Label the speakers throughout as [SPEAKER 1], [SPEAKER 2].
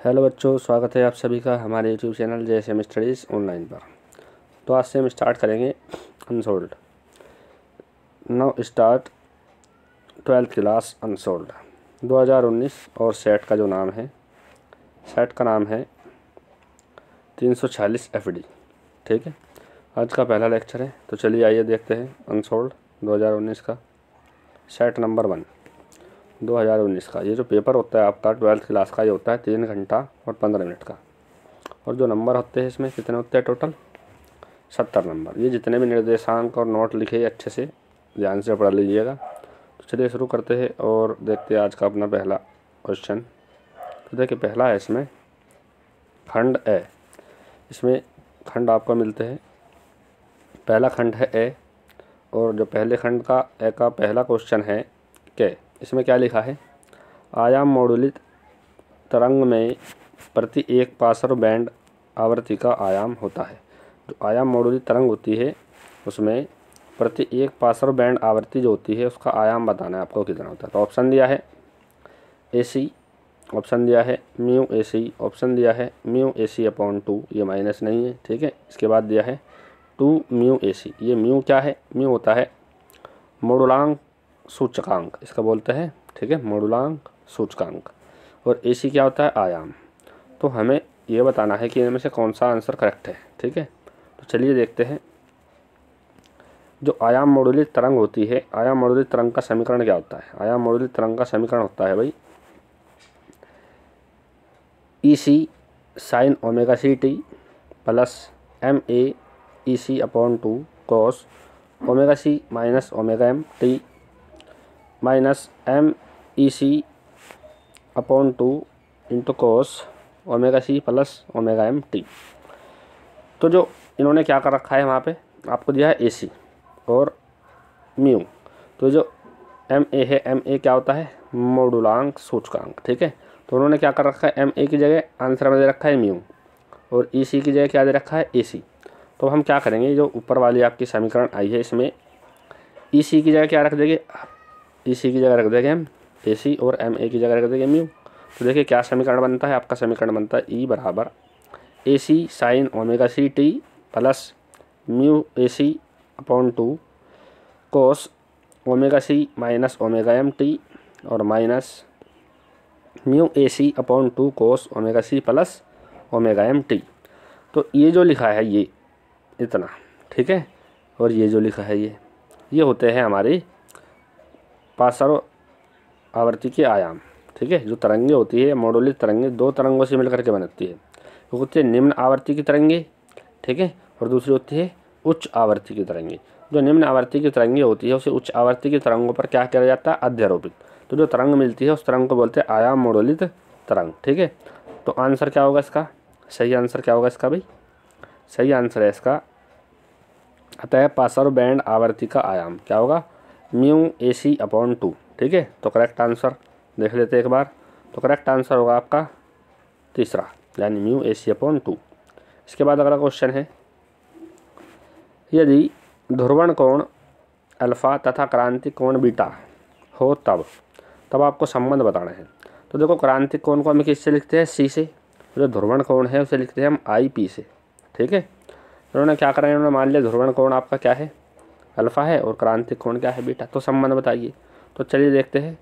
[SPEAKER 1] Hello बच्चों, स्वागत है आप सभी का हमारे YouTube channel JSM studies online पर। तो आज से हम स्टार्ट करेंगे unsold. Now start 12th class unsold 2019 और सेट का जो नाम है, सेट का नाम है 346 FD। ठीक है, आज का पहला लेक्चर है। तो चलिए आइए देखते हैं अनसोल्ड 2019 का सेट नंबर 1 2019 का। ये जो पेपर होता है आपका 12th क्लास का, ये होता है 3 घंटा और 15 मिनट का। और जो नंबर होते हैं इसमें कितने होते हैं टोटल? 70 नंबर। ये जितने भी निर्देशांक और नोट लिखे अच्छे से ध्यान से पढ़ लीजिएगा। तो चलिए शुरू करते हैं और देखते हैं आज का अपना पहला क्वेश्चन। तो देखिए पहला है इसमें खंड ए। इसमें खंड आपको मिलते हैं, पहला खंड है ए और जो पहले खंड का ए का पहला क्वेश्चन है के। इसमें क्या लिखा है? आयाम मॉडुलित तरंग में प्रति एक पासर बैंड आवृत्ति का आयाम होता है। जो आयाम मॉडुलित तरंग होती है उसमें प्रति एक पासर बैंड आवृत्ति जो होती है उसका आयाम बताना है आपको कितना होता है। तो ऑप्शन दिया है AC, ऑप्शन दिया है म्यू AC, ऑप्शन दिया है म्यू AC/2, ये माइनस नहीं है। ठीक है, इसके बाद दिया है 2 म्यू AC। ये म्यू क्या है? म्यू होता है मॉडुलांक सूचकांक, इसका बोलते हैं। ठीक है, मॉडुलांक सूचकांक। और AC क्या होता है? आयाम। तो हमें ये बताना है कि इनमें से कौन सा आंसर करेक्ट है। ठीक है, तो चलिए देखते हैं। जो आयाम मॉडुलित तरंग होती है, आयाम मॉडुलित तरंग का समीकरण क्या होता है? आयाम मॉडुलित तरंग का समीकरण होता है भाई EC sin ωCT plus MA EC/2 cos ωC minus ωmt minus MEC/2 into cos ωC plus ωmt। तो जो इन्होंने क्या कर रखा है वहाँ पे आपको दिया है AC और म्यू। तो जो MA है, MA क्या होता है? मॉडुलांक सूचकांक। ठीक है, तो उन्होंने क्या कर रखा है? MA की जगह आंसर में दे रखा है म्यू और EC की जगह क्या दे रखा है? AC। तो हम क्या करेंगे, जो ऊपर वाली आपकी समीकरण आई है इसमें EC की जगह क्या रख देंगे? EC की जगह रख देंगे हम AC और MA की जगह रख देंगे म्यू। तो देखिए क्या समीकरण बनता है आपका? समीकरण बनता है E बराबर AC sin ωCT plus mu AC/2 cos ωC minus ωmt और minus mu AC/2 cos ωC plus ωmt। तो ये जो लिखा है ये इतना, ठीक है, और ये जो लिखा है ये होते हैं हमारी पासर आवृत्ति के आयाम। ठीक है, जो तरंगे होती है मॉडुलित तरंगे दो तरंगों से मिलकर के बनती है। वो होती है निम्न आवृत्ति की तरंगे, ठीक है, और दूसरी होती है उच्च आवृत्ति की तरंगे। जो निम्न आवृत्ति की तरंगे होती है उसे उच्च आवृत्ति की तरंगों पर क्या किया जाता है? अध्यारोपित। तो जो तरंग मिलती है उस तरंग को बोलते हैं आयाम मॉडुलित तरंग। ठीक है, तो आंसर क्या होगा इसका? सही आंसर क्या होगा इसका भाई? सही आंसर है इसका अतः पासर बैंड आवृत्ति का आयाम क्या होगा? Mu AC/2। ठीक है, तो करेक्ट आंसर देख लेते हैं एक बार। तो करेक्ट आंसर होगा आपका तीसरा, यानी म्यू AC/2। इसके बाद अगला क्वेश्चन है, यदि ध्रुवण कोण अल्फा तथा क्रांतिक कोण बीटा हो तब आपको संबंध बताना है। तो देखो क्रांतिक कोण को हम किससे लिखते हैं? C से। जो ध्रुवण कोण है उसे लिखते हैं हम IP से। ठीक है, उन्होंने क्या करा, इन्होंने मान लिया ध्रुवण कोण आपका क्या है? अल्फा है और क्रांतिक कोण क्या है? बीटा। तो संबंध बताइए। तो चलिए देखते हैं।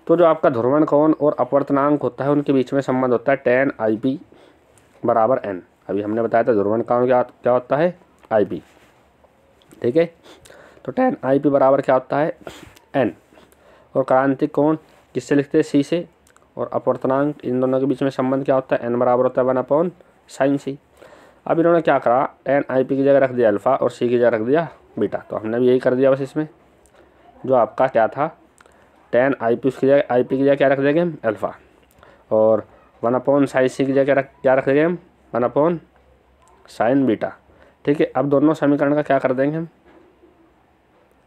[SPEAKER 1] तो जो आपका ध्रुवण कोण और अपवर्तनांक होता है उनके बीच में संबंध होता है tan IP बराबर n। अभी हमने बताया था ध्रुवण कोण क्या होता है? IP। ठीक है, तो tan IP बराबर क्या होता है? n। और क्रांतिक कोण किससे लिखते हैं? C से। और अपवर्तनांक इन दोनों के बीच में संबंध क्या होता है? n बराबर होता है 1/sin C। अब इन्होंने क्या करा, tan IP की जगह रख दिया अल्फ़ा और C की जगह रख दिया बीटा। तो हमने भी यही कर दिया बस। इसमें जो आपका क्या था tan IP, उसकी जगह IP की जगह क्या रख देंगे हम? अल्फ़ा। और 1/sin C की जगह क्या रख देंगे हम? 1/sin beta. ठीक है, अब दोनों समीकरण का क्या कर देंगे हम?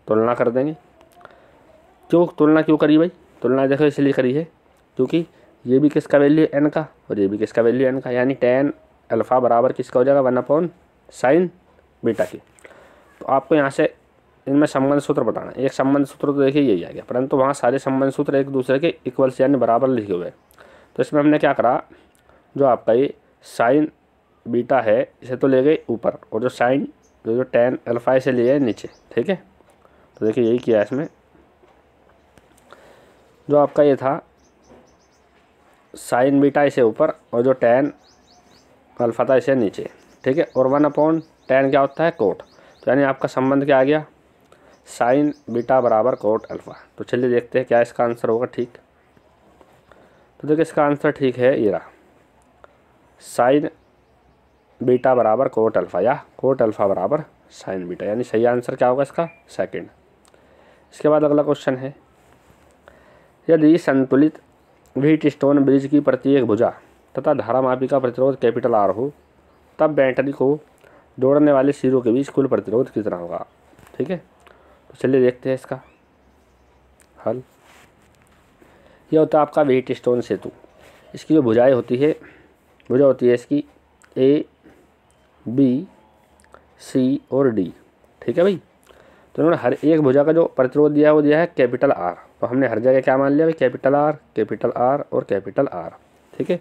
[SPEAKER 1] तुलना कर देंगे। क्यों तुलना क्यों करी भाई? तुलना देखो इसलिए करी है क्योंकि ये भी किसका वैल्यू है? n का, और ये भी किसका वैल्यू n का, यानी tan अल्फ़ा बराबर किसका हो जाएगा? 1/sin बीटा की। तो आपको यहाँ से इनमें संबंध सूत्र बताना है। एक संबंध सूत्र तो देखिए यही आ गया, परंतु वहाँ सारे संबंध सूत्र एक दूसरे के इक्वल्स यानी बराबर लिखे हुए हैं। तो इसमें हमने क्या करा, जो आपका ये साइन बीटा है इसे तो ले गए ऊपर, और जो साइन जो टेन अल्फा इसे ले गए नीचे। ठीक है, तो देखिए यही किया इसमें। जो आपका ये था साइन बीटा इसे ऊपर और जो टेन अल्फा था इसे नीचे। ठीक है, और 1/10 क्या होता है, कोट। तो यानी आपका संबंध क्या आ गया, साइन बीटा बराबर कोट अल्फा। तो चलिए देखते हैं क्या इसका आंसर होगा। ठीक, तो देखिए इसका आंसर ठीक है, ये रहा, साइन बीटा बराबर कोट अल्फा या कोट अल्फा बराबर साइन बीटा, यानी सही आंसर क्या होगा इसका, सेकंड। इसके बाद अगला क्वेश्चन है, यदि संतुलित व्हीट स्टोन ब्रिज की प्रत्येक भुजा तथा धारामापी का प्रतिरोध कैपिटल आर हो, तब बैटरी को जोड़ने वाले सिरों के बीच कुल प्रतिरोध कितना होगा। ठीक है, तो चलिए देखते हैं इसका हल। यह होता है आपका व्हीट स्टोन सेतु। इसकी जो भुजाएं होती है, भुजा होती है इसकी ए, बी, सी और डी। ठीक है भाई, तो उन्होंने हर एक भुजा का जो प्रतिरोध दिया है वो दिया है कैपिटल आर। तो हमने हर जगह क्या मान लिया भाई, कैपिटल आर और कैपिटल आर। ठीक है,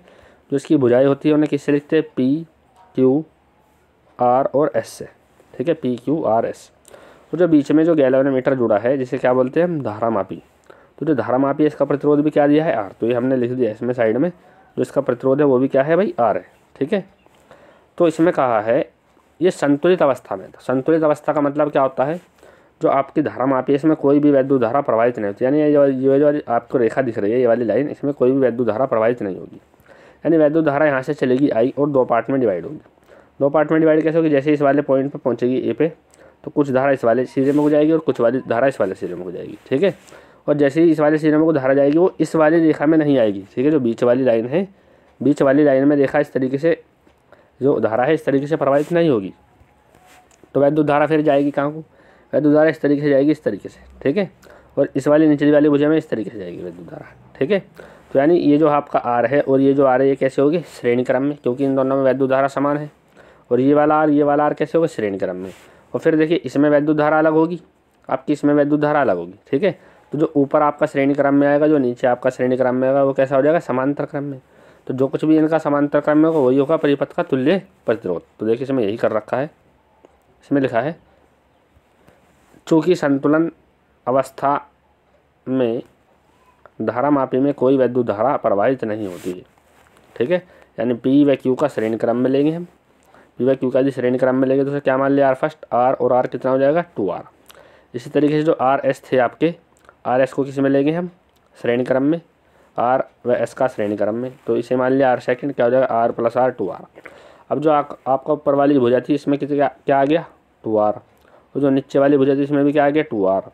[SPEAKER 1] जो इसकी भुजाएं होती है उन्हें किससे लिखते हैं, पी, क्यू, आर और एस से। ठीक है, पी, क्यू, आर, एस। तो जो बीच में जो गैल्वेनोमीटर जुड़ा है जिसे क्या बोलते हैं हम, धारामापी। तो जो धारामापी है इसका प्रतिरोध भी क्या दिया है, आर। तो ये हमने लिख दिया इसमें साइड में, जो इसका प्रतिरोध है वो भी क्या है भाई, आर है। ठीक है, तो इसमें कहा है ये संतुलित अवस्था में। तो संतुलित अवस्था का मतलब क्या होता है, जो आपकी धारामापी है इसमें कोई भी वैद्युत धारा प्रवाहित नहीं होती। यानी ये जो आपको रेखा दिख रही है, ये वाली लाइन, इसमें कोई भी वैद्युत धारा प्रवाहित नहीं होगी। यानी वैद्युत धारा यहाँ से चलेगी आई और दो पार्ट में डिवाइड होगी। दो पार्ट में डिवाइड कैसे होगी, जैसे इस वाले पॉइंट पे पहुँचेगी ए पे, तो कुछ धारा इस वाले सिरे में हो जाएगी और कुछ वाली धारा इस वाले सिरे में हो जाएगी। ठीक है, और जैसे ही इस वाले सिरे में को धारा जाएगी वो इस वाली रेखा में नहीं आएगी। ठीक है, जो बीच वाली लाइन है, बीच वाली लाइन में रेखा इस तरीके से जो धारा है इस तरीके से प्रवाहित नहीं होगी। तो वैद्युत धारा फिर जाएगी कहाँ को, वैद्युत धारा इस तरीके से जाएगी, इस तरीके से। ठीक है, और इस वाली निचली वाली भुजा में इस तरीके से जाएगी वैद्युत धारा। ठीक है, तो यानी ये जो आपका आर है और ये जो आर है ये कैसे होगी, श्रेणी क्रम में, क्योंकि इन दोनों में वैद्युत धारा समान है। और ये वाला आर कैसे होगा, श्रेणी क्रम में। और फिर देखिए इसमें वैद्युत धारा अलग होगी आपकी, इसमें वैद्युत धारा अलग होगी। ठीक है, तो जो ऊपर आपका श्रेणी क्रम में आएगा, जो नीचे आपका श्रेणी क्रम में आएगा, वो कैसा हो जाएगा, समांतर क्रम में। तो जो कुछ भी इनका समांतर क्रम में होगा वही होगा परिपथ का तुल्य प्रतिरोध। तो देखिए इसमें यही कर रखा है, इसमें लिखा है चूँकि संतुलन अवस्था में धारामापी में कोई वैद्युत धारा प्रवाहित नहीं होती है। ठीक है, यानी पी व क्यू का श्रेणी क्रम में लेंगे हम, पी व क्यू का यदि श्रेणी क्रम में लेंगे तो क्या मान लिया, आर फर्स्ट, आर और आर कितना हो जाएगा, 2r। इसी तरीके से जो आर एस थे आपके, आर एस को किस में लेंगे हम, श्रेणी क्रम में, आर व एस का श्रेणी क्रम में। तो इसे मान लिया आर सेकंड, क्या हो जाएगा, आर प्लस आर 2r। अब जो आपका ऊपर वाली भुजा थी इसमें कितना क्या आ गया, 2r, और जो नीचे वाली भुजा थी इसमें भी क्या आ गया, 2r।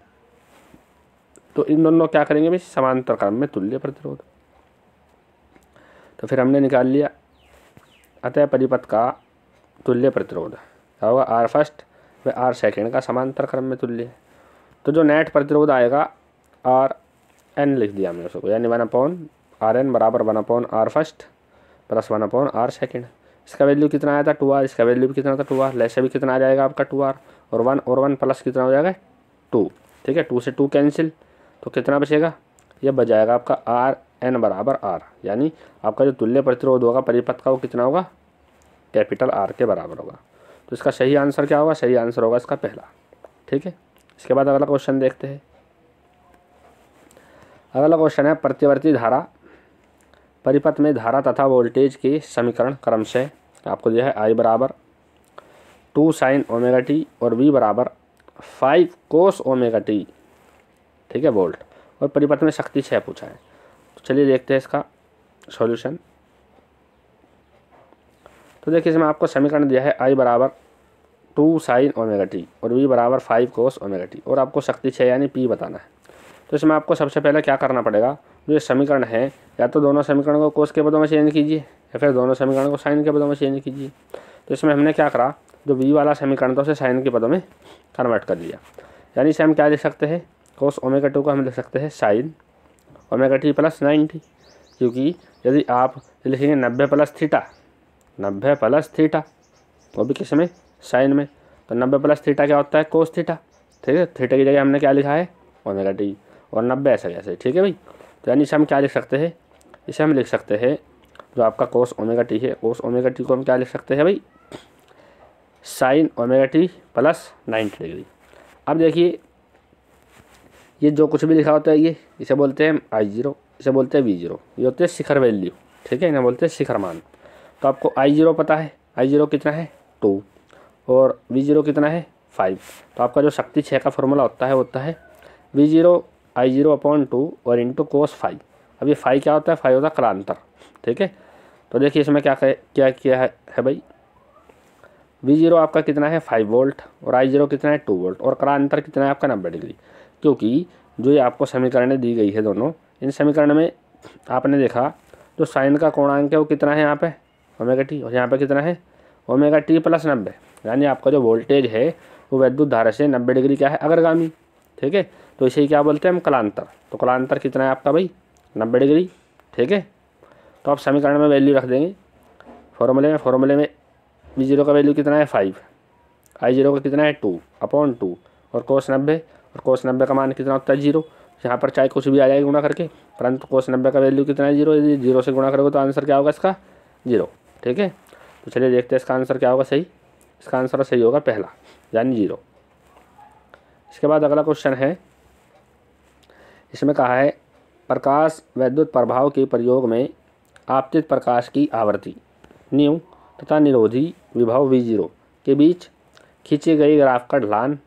[SPEAKER 1] तो इन दोनों क्या करेंगे भाई, समांतर क्रम में तुल्य प्रतिरोध। तो फिर हमने निकाल लिया, अतः परिपथ का तुल्य प्रतिरोध क्या होगा, आर फर्स्ट व आर सेकेंड का समांतर क्रम में तुल्य है। तो जो नेट प्रतिरोध आएगा आर एन लिख दिया हमने उसको, यानी 1/Rn बराबर 1/R first plus 1/R second. इसका वैल्यू कितना आया था, 2r। इसका वैल्यू भी कितना था, 2r। लेस भी कितना आ जाएगा आपका 2r, और 1 प्लस कितना हो जाएगा 2। ठीक है, 2 से 2 कैंसिल, तो कितना बचेगा, यह बच जाएगा आपका Rn बराबर R। यानी आपका जो तुल्य प्रतिरोध होगा परिपथ का वो कितना होगा, कैपिटल R के बराबर होगा। तो इसका सही आंसर क्या होगा, सही आंसर होगा इसका पहला। ठीक है, इसके बाद अगला क्वेश्चन देखते हैं। अगला क्वेश्चन है, प्रतिवर्ती धारा परिपथ में धारा तथा वोल्टेज के समीकरण क्रमशः आपको दिया है, I बराबर 2 sin ओमेगा टी और V बराबर 5 cos ओमेगा टी। ठीक है, वोल्ट, और परिपथ में शक्ति 6 पूछा है। तो चलिए देखते हैं इसका सॉल्यूशन। तो देखिए इसमें आपको समीकरण दिया है, I बराबर 2 sin ओमेगा टी और V बराबर 5 cos ओमेगा टी, और आपको शक्ति 6 यानी P बताना है। तो इसमें आपको सबसे पहले क्या करना पड़ेगा, जो ये समीकरण है, या तो दोनों समीकरण को कोस के पदों में चेंज कीजिए या फिर दोनों समीकरण को साइन के पदों में चेंज कीजिए। तो इसमें हमने क्या करा, जो V वाला समीकरण था उसे साइन के पदों में कन्वर्ट कर दिया। यानी इसे हम क्या लिख सकते हैं, कोस ओमेगा 2 को हम लिख सकते हैं साइन ओमेगा टी प्लस 90, क्योंकि यदि आप लिखेंगे 90 प्लस थीटा, वो भी किस में, साइन में, तो 90 प्लस थीटा क्या होता है, कोस थीटा। ठीक है, थीटा की जगह हमने क्या लिखा है, ओमेगा टी, और 90 ऐसे कैसे। ठीक है भाई, तो यानी इसे हम क्या लिख सकते हैं, इसे हम लिख सकते हैं जो आपका कोस ओमेगा टी है, कोस ओमेगा टी को हम क्या लिख सकते हैं भाई, sine omega T plus 90 degree. अब देखिए ये जो कुछ भी लिखा होता है ये, इसे बोलते हैं I0, इसे बोलते हैं V0, ये होते हैं शिखर वैल्यू, ठीक है, इन्हें बोलते हैं शिखर मान। तो आपको I0 पता है, I0 कितना है 2 और V0 कितना है 5। तो आपका जो शक्ति 6 का फॉर्मूला होता है V0 I0/2 और इंटू कोस 5। अब ये 5 क्या होता है, 5 होता है कालांतर, ठीक है। तो देखिए इसमें क्या किया है भाई, V0 आपका कितना है 5 वोल्ट और I0 कितना है 2 वोल्ट और कालांतर कितना है आपका 90 डिग्री। क्योंकि जो ये आपको समीकरण दी गई है दोनों, इन समीकरण में आपने देखा जो साइन का कोणांक है वो कितना है यहाँ पे ओमेगा टी और यहाँ पे कितना है ओमेगा टी प्लस 90, यानी आपका जो वोल्टेज है वो विद्युत धारा से 90 डिग्री क्या है अग्रगामी, ठीक है। तो इसे क्या बोलते हैं हम कलांतर। तो कलांतर कितना है आपका भाई 90 डिग्री, ठीक है। तो आप समीकरण में वैल्यू रख देंगे फॉर्मूले में V0 का वैल्यू कितना है 5, I0 का कितना है 2/2 और कोस 90, और कोस 90 का मान कितना होता है 0। यहाँ पर चाहे कुछ भी आ जाएगा गुणा करके, परंतु कोस 90 का वैल्यू कितना है 0। यदि 0 से गुणा करोगे तो आंसर क्या होगा इसका 0, ठीक है। तो चलिए देखते हैं इसका आंसर क्या होगा सही। इसका आंसर सही होगा पहला, यानी 0। इसके बाद अगला क्वेश्चन है, इसमें कहा है प्रकाश वैद्युत प्रभाव के प्रयोग में आपतित प्रकाश की आवृत्ति न्यू तथा निरोधी विभव V0 के बीच खींचे गए ग्राफ का ढलान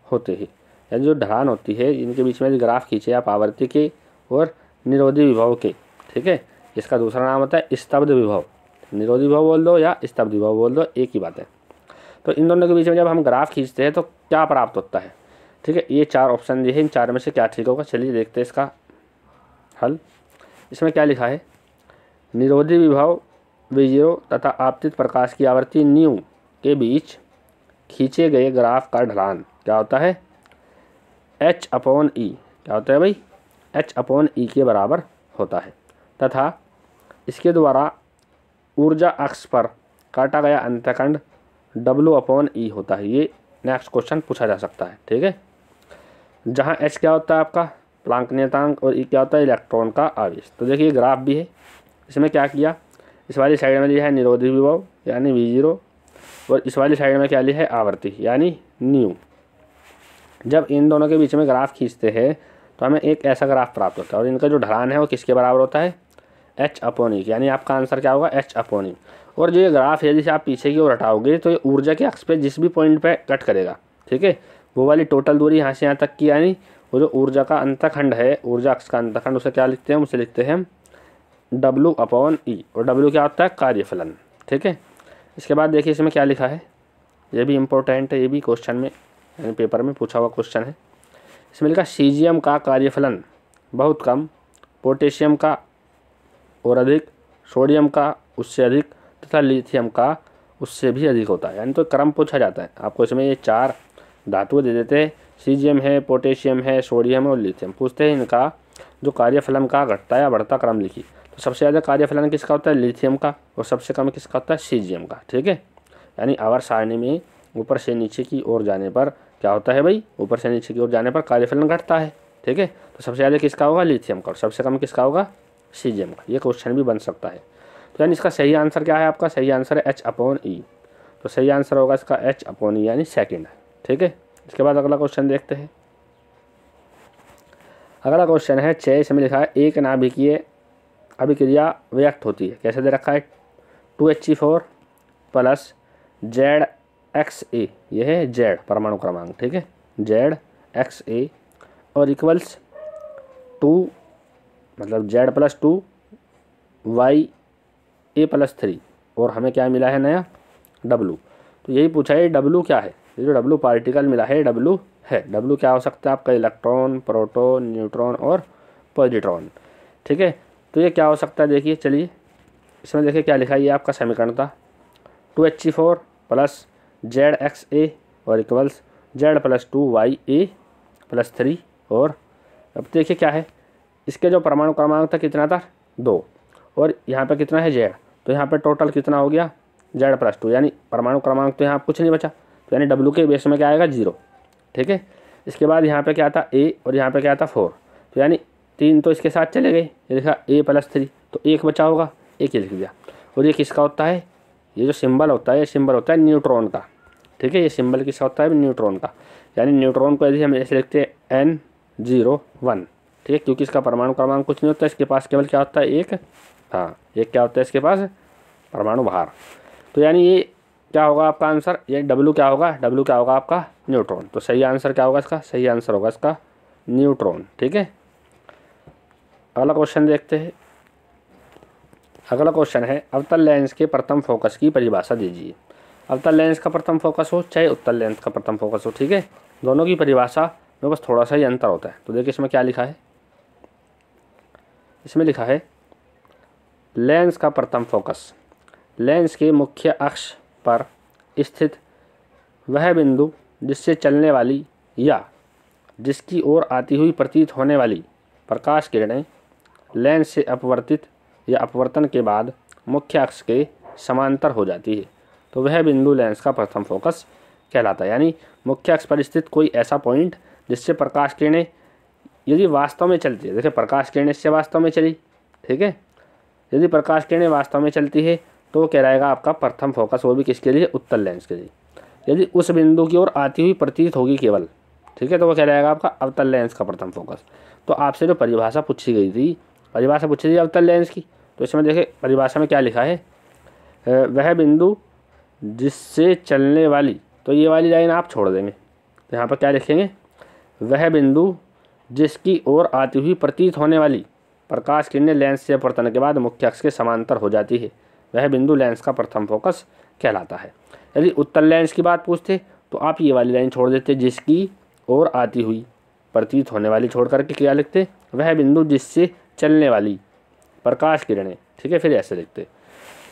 [SPEAKER 1] होते हैं। यानी जो ढलान होती है इनके बीच में ग्राफ खींचे आप आवृत्ति के और निरोधी विभव के, ठीक है। इसका दूसरा नाम होता है स्तब्ध विभव, निरोधी विभव बोल दो या स्तब्ध विभव बोल दो, एक ही बात है। तो इन दोनों के बीच में जब हम ग्राफ खींचते हैं तो क्या प्राप्त होता है, ठीक है। ये 4 ऑप्शन दिए हैं, इन 4 में से क्या ठीक होगा, चलिए देखते हैं इसका हल। इसमें क्या लिखा है, निरोधी विभव V0 तथा आपतित प्रकाश की आवृत्ति न्यू के बीच खींचे गए ग्राफ का ढलान क्या होता है H/E, क्या होता है भाई H/E के बराबर होता है, तथा इसके द्वारा ऊर्जा अक्ष पर काटा गया अंतःखंड W/E होता है। ये नेक्स्ट क्वेश्चन पूछा जा सकता है, ठीक है। जहाँ H क्या होता है आपका प्लांक नियतांक और E क्या होता है इलेक्ट्रॉन का आवेश। तो देखिए ग्राफ भी है, इसमें क्या किया, इस वाली साइड में लिया है निरोधी विभव यानी V0 और इस वाली साइड में क्या लिया है आवर्ती यानी न्यू। जब इन दोनों के बीच में ग्राफ खींचते हैं तो हमें एक ऐसा ग्राफ प्राप्त होता है और इनका जो ढलान है वो किसके बराबर होता है H/E, यानी आपका आंसर क्या होगा H/E। और जो ये ग्राफ है जिसे आप पीछे की ओर हटाओगे तो ये ऊर्जा के अक्ष पे जिस भी पॉइंट पे कट करेगा, ठीक है, वो वाली टोटल दूरी यहाँ से यहाँ तक की, यानी वो जो ऊर्जा का अंतःखंड है, ऊर्जा अक्ष का अंतःखंड, उसे क्या लिखते हैं, उसे लिखते हैं W/E और W क्या होता है कार्यफलन, ठीक है। इसके बाद देखिए इसमें क्या लिखा है, ये भी इम्पोर्टेंट है, ये भी क्वेश्चन में यानी पेपर में पूछा हुआ क्वेश्चन है। इसमें लिखा सीजियम का कार्यफलन बहुत कम, पोटेशियम का और अधिक, सोडियम का उससे अधिक तथा लिथियम का उससे भी अधिक होता है। यानी तो क्रम पूछा जाता है आपको, इसमें ये 4 धातुएं दे देते हैं, सीजियम है, पोटेशियम है, सोडियम है और लिथियम। पूछते हैं इनका जो कार्यफलन का घटता या बढ़ता क्रम लिखी। तो सबसे ज़्यादा कार्यफलन किसका होता है लिथियम का और सबसे कम किसका होता है सीजियम का, ठीक है। यानी आवर्त सारणी में ऊपर से नीचे की ओर जाने पर क्या होता है भाई, ऊपर से नीचे की ओर जाने पर कार्यफलन घटता है, ठीक है। तो सबसे ज़्यादा किसका होगा लिथियम का और सबसे कम किसका होगा सीजियम का। ये क्वेश्चन भी बन सकता है। तो यानी इसका सही आंसर क्या है, आपका सही आंसर है H/E। तो सही आंसर होगा इसका H/E यानी सेकंड है, ठीक है। इसके बाद अगला क्वेश्चन देखते हैं। अगला क्वेश्चन है 6, इसमें लिखा है एक नाभिकीय अभिक्रिया व्यक्त होती है, कैसे दे रखा है 2He4 प्लस ZXa, यह है Z परमाणु क्रमांक, ठीक है, ZXa और इक्वल्स 2 मतलब Z+2 Ya+3 और हमें क्या मिला है नया W। तो यही पूछा है W क्या है, ये जो W पार्टिकल मिला है W है, W क्या हो सकता है आपका इलेक्ट्रॉन, प्रोटॉन, न्यूट्रॉन और पॉजिट्रॉन, ठीक है। तो ये क्या हो सकता है देखिए, चलिए इसमें देखिए क्या लिखा है, ये आपका समीकरण था 2He4 प्लस ZXa और इक्वल्स Z+2 Ya+3 और अब देखिए क्या है, इसके जो परमाणु क्रमांक था कितना था 2 और यहाँ पे कितना है Z, तो यहाँ पे टोटल कितना हो गया Z+2, यानी परमाणु क्रमांक तो यहाँ कुछ नहीं बचा, तो यानी W के बेस में क्या आएगा 0, ठीक है। इसके बाद यहाँ पे क्या था A और यहाँ पे क्या था 4, तो यानी 3 तो इसके साथ चले गए, ये लिखा A+3 तो 1 बचा होगा, एक ही लिख दिया। और ये किसका होता है, ये जो सिंबल होता है ये सिंबल होता है न्यूट्रॉन का, ठीक है। ये सिंबल किसका होता है, न्यूट्रॉन का। यानी न्यूट्रॉन को यदि हम ऐसे लिखते हैं N01, ठीक है, क्योंकि इसका परमाणु क्रमांक कुछ नहीं होता, इसके पास केवल क्या होता है, एक, हाँ एक क्या होता है इसके पास, परमाणु भार। तो यानी ये क्या होगा आपका आंसर, ये W क्या होगा, W क्या होगा आपका न्यूट्रॉन। तो सही आंसर क्या होगा इसका, सही आंसर होगा इसका न्यूट्रॉन, ठीक है। अगला क्वेश्चन देखते हैं। अगला क्वेश्चन है अवतल लेंस के प्रथम फोकस की परिभाषा दीजिए। अवतल लेंस का प्रथम फोकस हो चाहे उत्तल लेंस का प्रथम फोकस हो, ठीक है, दोनों की परिभाषा में बस थोड़ा सा ही अंतर होता है। तो देखिए इसमें क्या लिखा है, इसमें लिखा है लेंस का प्रथम फोकस लेंस के मुख्य अक्ष पर स्थित वह बिंदु जिससे चलने वाली या जिसकी ओर आती हुई प्रतीत होने वाली प्रकाश किरणें लेंस से अपवर्तित या अपवर्तन के बाद मुख्य अक्ष के समांतर हो जाती है, तो वह बिंदु लेंस का प्रथम फोकस कहलाता है। यानी मुख्य अक्ष पर स्थित कोई ऐसा पॉइंट जिससे प्रकाश किरणें यदि वास्तव में चलती है, देखिए प्रकाश किरणें इससे वास्तव में चली, ठीक है, यदि प्रकाश किरणें वास्तव में चलती है तो कहलाएगा आपका प्रथम फोकस, वो भी किसके लिए, उत्तल लेंस के लिए। यदि उस बिंदु की ओर आती हुई प्रतीत होगी केवल, ठीक है, तो वो कहलाएगा आपका अवतल लेंस का प्रथम फोकस। तो आपसे जो परिभाषा पूछी गई थी, परिभाषा पूछी थी अवतल लेंस की, तो इसमें देखिए परिभाषा में क्या लिखा है, वह बिंदु जिससे चलने वाली, तो ये वाली लाइन आप छोड़ देंगे, तो यहाँ पर क्या लिखेंगे, वह बिंदु जिसकी ओर आती हुई प्रतीत होने वाली प्रकाश किरणें लेंस से अपवर्तन के बाद मुख्य अक्ष के समांतर हो जाती है, वह बिंदु लेंस का प्रथम फोकस कहलाता है। यदि उत्तल लेंस की बात पूछते तो आप ये वाली लाइन छोड़ देते, जिसकी ओर आती हुई प्रतीत होने वाली छोड़ करके क्या लिखते, वह बिंदु जिससे चलने वाली प्रकाश किरणें, ठीक है, फिर ऐसे लिखते।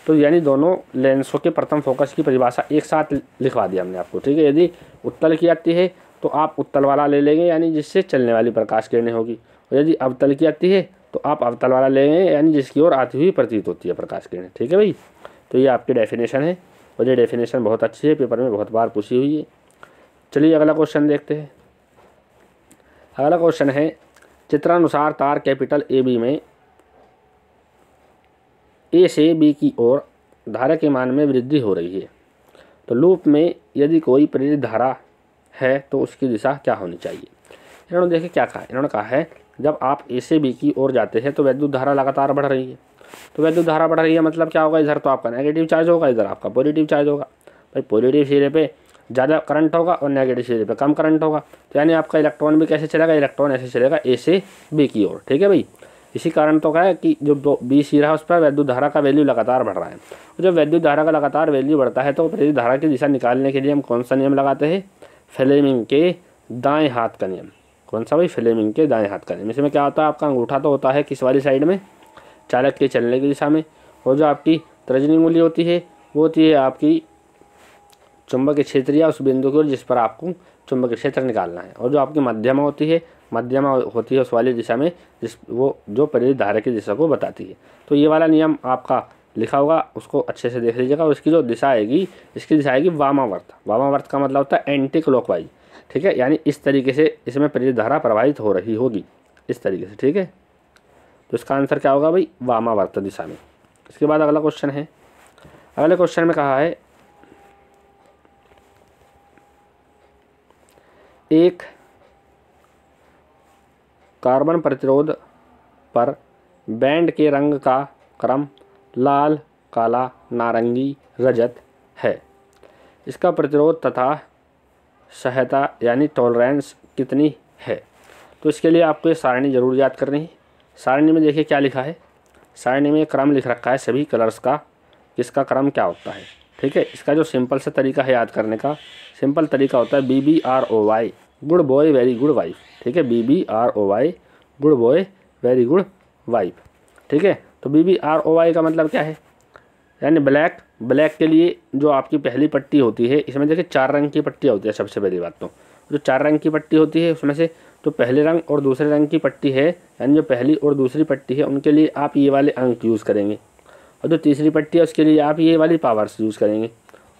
[SPEAKER 1] तो यानी दोनों लेंसों के प्रथम फोकस की परिभाषा एक साथ लिखवा दिया हमने आपको, ठीक है। यदि उत्तल की आती है तो आप उत्तल वाला ले लेंगे, यानी जिससे चलने वाली प्रकाश किरणें होगी, और यदि अवतल की आती है तो आप अवतल वाला लेंगे, यानी जिसकी ओर आती हुई प्रतीत होती है प्रकाश किरणें, ठीक है भाई। तो ये आपकी डेफिनेशन है, और ये डेफिनेशन बहुत अच्छी है, पेपर में बहुत बार पूछी हुई है। चलिए अगला क्वेश्चन देखते हैं। अगला क्वेश्चन है चित्रानुसार तार कैपिटल AB में A से B की ओर धारा के मान में वृद्धि हो रही है, तो लूप में यदि कोई प्रेरित धारा है तो उसकी दिशा क्या होनी चाहिए। इन्होंने देखिए क्या कहा, इन्होंने कहा है जब आप A से B की ओर जाते हैं तो वैद्युत धारा लगातार बढ़ रही है। तो वैद्युत धारा बढ़ रही है मतलब क्या होगा, इधर तो आपका नेगेटिव चार्ज होगा, इधर आपका पॉजिटिव चार्ज होगा। भाई पॉजिटिव सिरे पे ज़्यादा करंट होगा और नेगेटिव सिरे पे कम करंट होगा, तो यानी आपका इलेक्ट्रॉन भी कैसे चलेगा, इलेक्ट्रॉन ऐसे चलेगा A से B की ओर, ठीक है भाई। इसी कारण तो क्या है कि जो B सिरा है उस पर वैद्युत धारा का वैल्यू लगातार बढ़ रहा है। और जब वैद्युत धारा का लगातार वैल्यू बढ़ता है तो प्रेरित धारा की दिशा निकालने के लिए हम कौन सा नियम लगाते हैं, फ्लेमिंग के दाएं हाथ का नियम। कौन सा भाई, फ्लेमिंग के दाएं हाथ का नियम। इसमें क्या होता है, आपका अंगूठा तो होता है किस वाली साइड में, चालक के चलने की दिशा में, और जो आपकी तर्जनी उंगली होती है वो होती है आपकी चुंबकीय क्षेत्र या उस बिंदु की ओर जिस पर आपको चुंबकीय क्षेत्र निकालना है, और जो आपकी मध्यमा होती है, मध्यमा होती है उस वाली दिशा में जिस वो जो प्रेरित धारा की दिशा को बताती है। तो ये वाला नियम आपका लिखा होगा, उसको अच्छे से देख लीजिएगा। और इसकी जो दिशा आएगी, इसकी दिशा आएगी वामावर्त। वामावर्त का मतलब होता है एंटी क्लॉकवाइज, ठीक है, यानी इस तरीके से इसमें प्रेरित धारा प्रवाहित हो रही होगी, इस तरीके से, ठीक है। तो इसका आंसर क्या होगा भाई, वामावर्त दिशा में। इसके बाद अगला क्वेश्चन है, अगले क्वेश्चन में कहा है एक कार्बन प्रतिरोध पर बैंड के रंग का क्रम लाल, काला, नारंगी, रजत है। इसका प्रतिरोध तथा सहायता यानी टॉलरेंस कितनी है। तो इसके लिए आपको ये सारणी जरूर याद करनी है। सारणी में देखिए क्या लिखा है, सारणी में क्रम लिख रखा है सभी कलर्स का, किसका क्रम क्या होता है, ठीक है। इसका जो सिंपल सा तरीका है याद करने का, सिंपल तरीका होता है BBROY, good boy very good wife, ठीक है, BBROY, good boy very good wife, ठीक है। तो BBROY का मतलब क्या है, यानी ब्लैक, ब्लैक के लिए जो आपकी पहली पट्टी होती है, इसमें देखिए 4 रंग की पट्टी होती है। सबसे पहली बात तो जो 4 रंग की पट्टी होती है उसमें से जो पहले रंग और दूसरे रंग की पट्टी है, यानी जो पहली और दूसरी पट्टी है, उनके लिए आप ये वाले अंक यूज़ करेंगे, और जो तीसरी पट्टी है उसके लिए आप ये वाली पावर्स यूज़ करेंगे,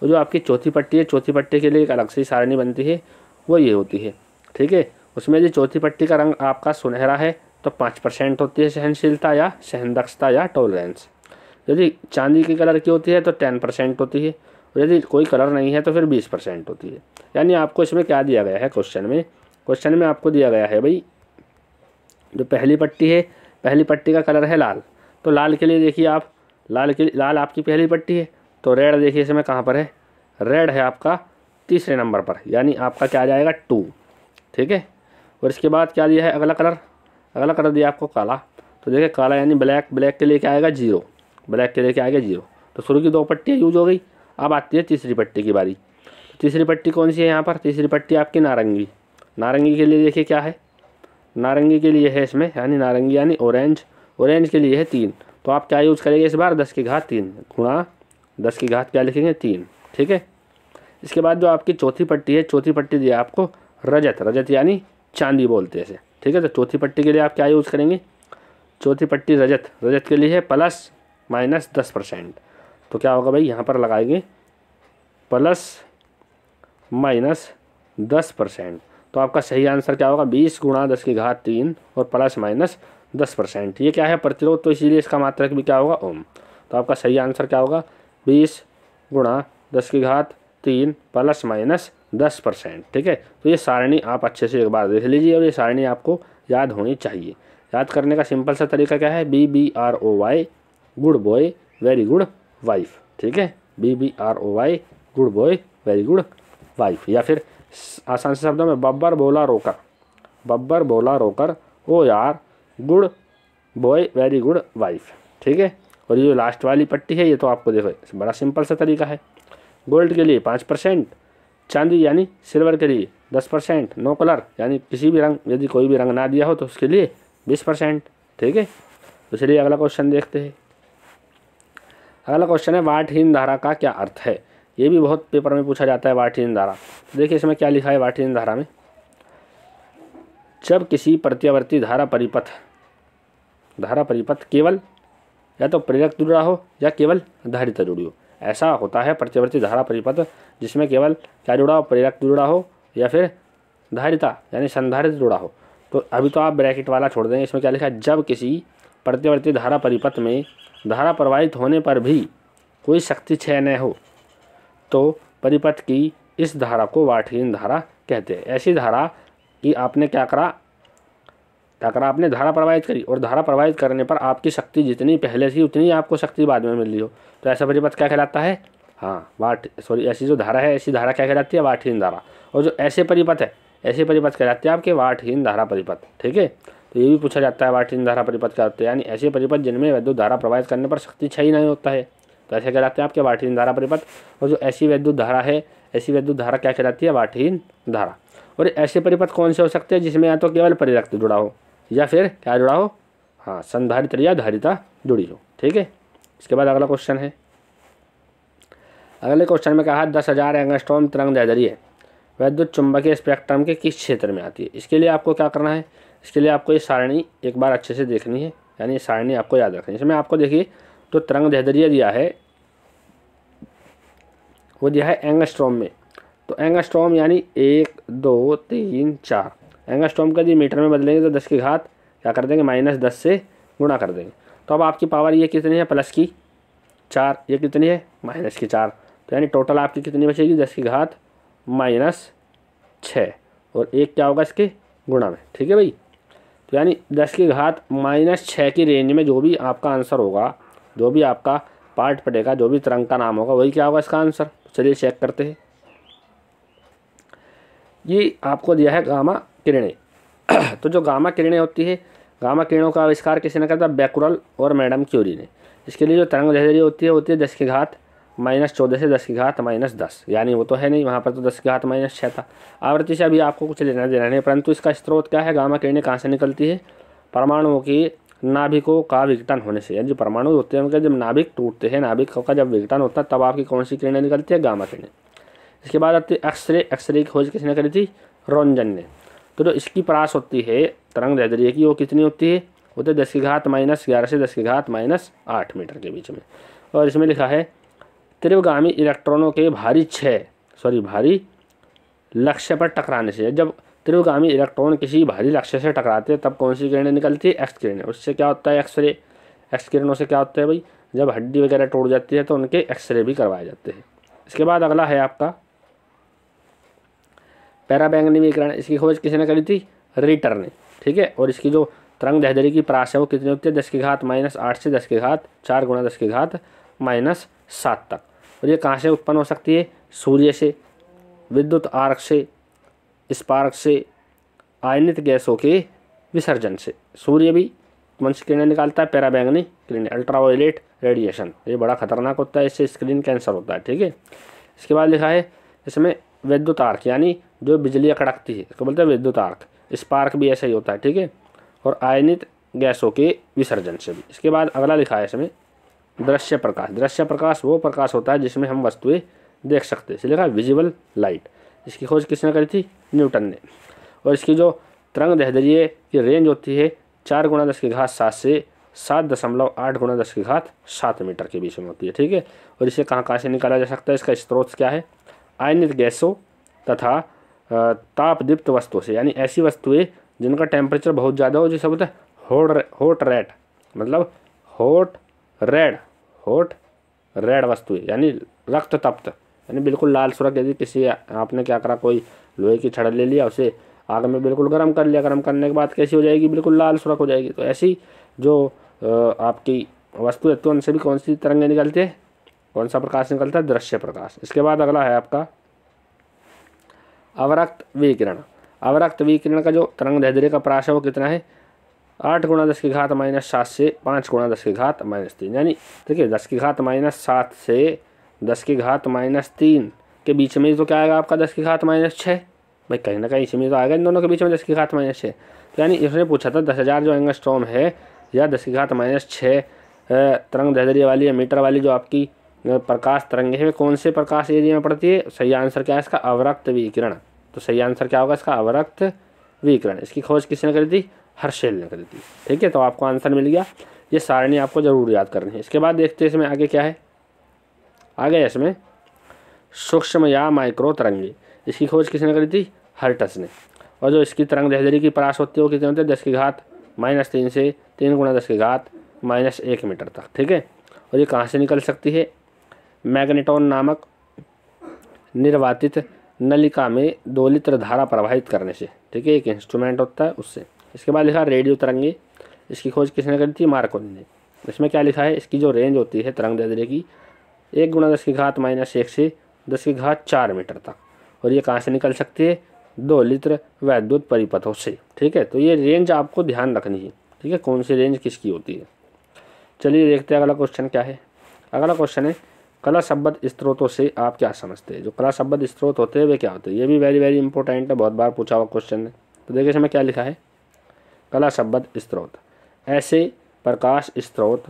[SPEAKER 1] और जो आपकी चौथी पट्टी है, चौथी पट्टी के लिए एक अलग से सारणी बनती है, वो ये होती है, ठीक है। उसमें यदि चौथी पट्टी का रंग आपका सुनहरा है तो 5% होती है सहनशीलता या सहनदक्षता या टॉलरेंस। यदि चांदी की कलर की होती है तो 10% होती है, और यदि कोई कलर नहीं है तो फिर 20% होती है। यानी आपको इसमें क्या दिया गया है, क्वेश्चन में आपको दिया गया है भाई, जो पहली पट्टी है, पहली पट्टी का कलर है लाल, तो लाल के लिए देखिए आप, लाल आपकी पहली पट्टी है, तो रेड देखिए इसमें कहाँ पर है, रेड है आपका तीसरे नंबर पर, यानी आपका क्या आ जाएगा 2, ठीक है। और इसके बाद क्या दिया है, अगला कलर दिया आपको काला, तो देखिए काला यानी ब्लैक के लिए क्या आएगा 0, ब्लैक के लिए क्या आएगा 0। तो शुरू की 2 पट्टियाँ यूज हो गई। अब आती है तीसरी पट्टी की बारी। तीसरी पट्टी कौन सी है यहाँ पर, तीसरी पट्टी आपकी नारंगी के लिए देखिए क्या है, नारंगी के लिए है इसमें, यानी नारंगी यानी ऑरेंज के लिए है 3। तो आप क्या यूज़ करेंगे इस बार 10 की घात 3 गुणा 10 की घात क्या लिखेंगे 3, ठीक है। इसके बाद जो आपकी चौथी पट्टी है, चौथी पट्टी दी है आपको रजत यानी चांदी बोलते हैं इसे, ठीक है। तो चौथी पट्टी के लिए आप क्या यूज़ करेंगे, चौथी पट्टी रजत के लिए है +-10%। तो क्या होगा भाई, यहाँ पर लगाएंगे +-10%। तो आपका सही आंसर क्या होगा, 20 गुणा 10 की घात 3 और +-10%। ये क्या है, प्रतिरोध, तो इसीलिए इसका मात्रक भी क्या होगा, ओम। तो आपका सही आंसर क्या होगा, 20 गुणा 10 की घात 3 +-10%, ठीक है। तो ये सारणी आप अच्छे से एक बार देख लीजिए, और ये सारणी आपको याद होनी चाहिए। याद करने का सिंपल सा तरीका क्या है, BBROY good boy very good wife, ठीक है। BBROY good boy very good wife, या फिर आसान से शब्दों में बब्बर बोला रोकर ओ यार good boy very good wife, ठीक है। और ये जो लास्ट वाली पट्टी है, ये तो आपको देखो बड़ा सिंपल सा तरीका है। गोल्ड के लिए 5%, चांदी यानी सिल्वर के लिए 10%, नो कलर यानी किसी भी रंग, यदि कोई भी रंग ना दिया हो तो उसके लिए 20%, ठीक है। तो चलिए अगला क्वेश्चन देखते हैं। अगला क्वेश्चन है वाटहीन धारा का क्या अर्थ है। ये भी बहुत पेपर में पूछा जाता है, वाटहीन धारा। देखिए इसमें क्या लिखा है, वाटहीन धारा में, जब किसी प्रत्यावर्ती धारा परिपथ केवल या तो प्रेरक जुड़ा हो या केवल धारिता जुड़ी हो। ऐसा होता है प्रत्यावर्ती धारा परिपथ जिसमें केवल क्या जुड़ा हो, प्रेरक जुड़ा हो या फिर धारिता यानी संधारित्र जुड़ा हो। तो अभी तो आप ब्रैकेट वाला छोड़ देंगे, इसमें क्या लिखा है, जब किसी प्रत्यावर्ती धारा परिपथ में धारा प्रवाहित होने पर भी कोई शक्ति क्षय न हो तो परिपथ की इस धारा को वाटहीन धारा कहते हैं। ऐसी धारा कि आपने क्या करा, आपने धारा प्रवाहित करी, और धारा प्रवाहित करने पर आपकी शक्ति जितनी पहले थी उतनी आपको शक्ति बाद में मिल रही हो, तो ऐसा परिपथ क्या कहलाता है, ऐसी जो धारा है, ऐसी धारा क्या कहलाती है, वाटहीन धारा। और जो ऐसे परिपथ कहलाते हैं आपके वाटहीन धारा परिपथ, ठीक है। तो ये भी पूछा जाता है वाटहीन धारा परिपथ क्या होते हैं, यानी ऐसे परिपथ जिनमें विद्युत धारा प्रवाहित करने पर शक्ति क्षय नहीं होता है, तो ऐसे कहलाते हैं आपके वाटहीन धारा परिपथ। और जो ऐसी विद्युत धारा है, ऐसी विद्युत धारा क्या कहलाती है, वाटहीन धारा। और ऐसे परिपथ कौन से हो सकते हैं, जिसमें या तो केवल प्रेरक जुड़ा हो या फिर क्या जुड़ा हो, संधारित्र या धारिता जुड़ी हो, ठीक है। इसके बाद अगला क्वेश्चन है, अगले क्वेश्चन में कहा 10,000 एंगस्ट्रॉम तरंग दैर्ध्य विद्युत चुंबकीय स्पेक्ट्रम के किस क्षेत्र में आती है। इसके लिए आपको क्या करना है, इसके लिए आपको ये सारणी एक बार अच्छे से देखनी है, यानी ये सारणी आपको याद रखनी है। इसमें आपको देखिए तो तरंग दैर्ध्य दिया है, वो दिया है एंगस्ट्रॉम में। तो एंगस्ट्रॉम यानी 1 2 3 4, एंगस्ट्रॉम का यदि मीटर में बदलेंगे तो 10 की घात क्या कर देंगे, -10 से गुणा कर देंगे। तो अब आपकी पावर ये कितनी है, +4, ये कितनी है, -4। तो यानी टोटल आपकी कितनी बचेगी, 10 की घात -6, और 1 क्या होगा इसके गुणा में, ठीक है भाई। तो यानी 10 की घात -6 की रेंज में जो भी आपका आंसर होगा, जो भी आपका पार्ट पड़ेगा, जो भी तरंग का नाम होगा, वही क्या होगा इसका आंसर। चलिए चेक करते हैं। ये आपको दिया है गामा किरणें। तो जो गामा किरणें होती है, गामा किरणों का आविष्कार किसी ने करा था, बैकुरल और मैडम क्यूरी ने। इसके लिए जो तरंग दैर्ध्य होती है 10 की घात -14 से 10 की घात -10, यानी वो तो है नहीं, वहाँ पर तो 10 की घात -6 था। आवृत्ति से अभी आपको कुछ लेना देना नहीं, परंतु इसका स्रोत क्या है, गामा किरणें कहाँ से निकलती है, परमाणुओं की नाभिकों का विघटन होने से। यानी जो परमाणु होते हैं उनके जब नाभिक टूटते हैं, नाभिकों का जब विघटन होता है, तब आपकी कौन सी किरणें निकलती है, गामा किरणें। इसके बाद आती है एक्सरे। एक्सरे की खोज किसने करी थी, रोंजन ने। तो जो इसकी परास होती है तरंग दैर्ध्य की, वो कितनी होती है, वो तो 10 की घात -11 से 10 की घात -8 मीटर के बीच में। और इसमें लिखा है तीव्रगामी इलेक्ट्रॉनों के भारी लक्ष्य पर टकराने से। जब तीव्रगामी इलेक्ट्रॉन किसी भारी लक्ष्य से टकराते हैं तब कौन सी किरणें निकलती है, एक्स किरणें। उससे क्या होता है, एक्स किरणों से क्या होता है भाई, जब हड्डी वगैरह टूट जाती है तो उनके एक्सरे भी करवाए जाते हैं। इसके बाद अगला है आपका पैराबैंगनी विकिरण। इसकी खोज किसने करी थी? रिटर ने, ठीक है। और इसकी जो तरंग दैर्ध्य की परास है वो कितनी होती है? 10⁻⁻8 से 10⁴ गुणा 10⁻⁻7 तक। और ये कहाँ से उत्पन्न हो सकती है? सूर्य से, विद्युत आर्क से, स्पार्क से, आयनित गैसों के विसर्जन से। सूर्य भी कौन सी किरणें निकालता है? पैराबैंगनी किरणें, अल्ट्रावायलेट रेडिएशन। ये बड़ा खतरनाक होता है, इससे स्किन कैंसर होता है, ठीक है। इसके बाद लिखा है इसमें विद्युत आर्क, यानी जो बिजली कड़कती है इसको बोलते हैं विद्युत आर्क। स्पार्क भी ऐसा ही होता है, ठीक है। और आयनित गैसों के विसर्जन से भी। इसके बाद अगला लिखा है इसमें दृश्य प्रकाश। दृश्य प्रकाश वो प्रकाश होता है जिसमें हम वस्तुएं देख सकते हैं, इसलिए लिखा विजिबल लाइट। इसकी खोज किसने करी थी? न्यूटन ने। और इसकी जो तरंग दैर्ध्य की रेंज होती है 4 × 10⁻7 से 7.8 × 10⁻7 मीटर के बीच में होती है, ठीक है। और इसे कहाँ से निकाला जा सकता है? इसका स्रोत क्या है? आयनित गैसों तथा तापदीप्त वस्तुओं से, यानी ऐसी वस्तुएं जिनका टेम्परेचर बहुत ज़्यादा हो, जिसे बोलते हैं हॉट रेड, मतलब हॉट रेड वस्तुएं, यानी रक्त तप्त, यानी बिल्कुल लाल सुर्ख। यदि किसी आपने क्या करा, कोई लोहे की छड़ ले लिया, उसे आग में बिल्कुल गर्म कर लिया, गर्म करने के बाद कैसी हो जाएगी? बिल्कुल लाल सुर्ख हो जाएगी। तो ऐसी जो आपकी वस्तु है तो उनसे भी कौन सी तरंगें निकलती है? कौन सा प्रकाश निकलता है? दृश्य प्रकाश। इसके बाद अगला है आपका अवरक्त विकिरण। अवरक्त विकिरण का जो तरंग दैर्ध्य का परास है वो कितना है? 8 × 10⁻⁻7 से 5 × 10⁻³ यानी देखिए 10⁻⁻7 से 10⁻³ के बीच में तो क्या आएगा आपका? 10⁻⁻6। भाई कहीं ना कहीं इसमें तो आएगा इन दोनों के बीच में 10⁻⁻6। तो यानी इसने पूछा था 10,000 जो एंगस्ट्रॉम है या 10⁻⁻6 तरंग दैर्ध्य वाली या मीटर वाली जो आपकी प्रकाश तरंगे है कौन से प्रकाश एरिया में पड़ती है? सही आंसर क्या है इसका? अवरक्त विकिरण। तो सही आंसर क्या होगा इसका? अवरक्त विकिरण। इसकी खोज किसने करी थी? हर्शेल ने करी थी, ठीक है। तो आपको आंसर मिल गया। ये सारणी आपको जरूर याद करनी है। इसके बाद देखते हैं इसमें आगे क्या है। आगे इसमें सूक्ष्म या माइक्रो तरंगे। इसकी खोज किसने करी थी? हर्ट्ज ने। और जो इसकी तरंग दैर्ध्य की परास होती है वो कितने होते हैं? 10⁻³ से 3 × 10⁻⁻1 मीटर तक, ठीक है। और ये कहाँ से निकल सकती है? मैग्नेटॉन नामक निर्वातित नलिका में 2 लीटर धारा प्रवाहित करने से, ठीक है। एक इंस्ट्रूमेंट होता है उससे। इसके बाद लिखा रेडियो तरंगे। इसकी खोज किसने करी थी? मार्कोनी ने। इसमें क्या लिखा है? इसकी जो रेंज होती है तरंग दैर्ध्य की 1 × 10⁻⁻1 से 10⁻4 मीटर तक। और ये कहाँ से निकल सकती है? 2 लीटर वैद्युत परिपथों से, ठीक है। तो ये रेंज आपको ध्यान रखनी है, ठीक है, कौन सी रेंज किसकी होती है। चलिए देखते हैं अगला क्वेश्चन क्या है। अगला क्वेश्चन है कला शब्द स्त्रोतों से आप क्या समझते हैं? जो कला शब्द स्त्रोत होते हैं वे क्या होते हैं? ये भी वेरी इंपॉर्टेंट है, बहुत बार पूछा हुआ क्वेश्चन है। तो देखिए इसमें क्या लिखा है। कला शब्द स्त्रोत ऐसे प्रकाश स्त्रोत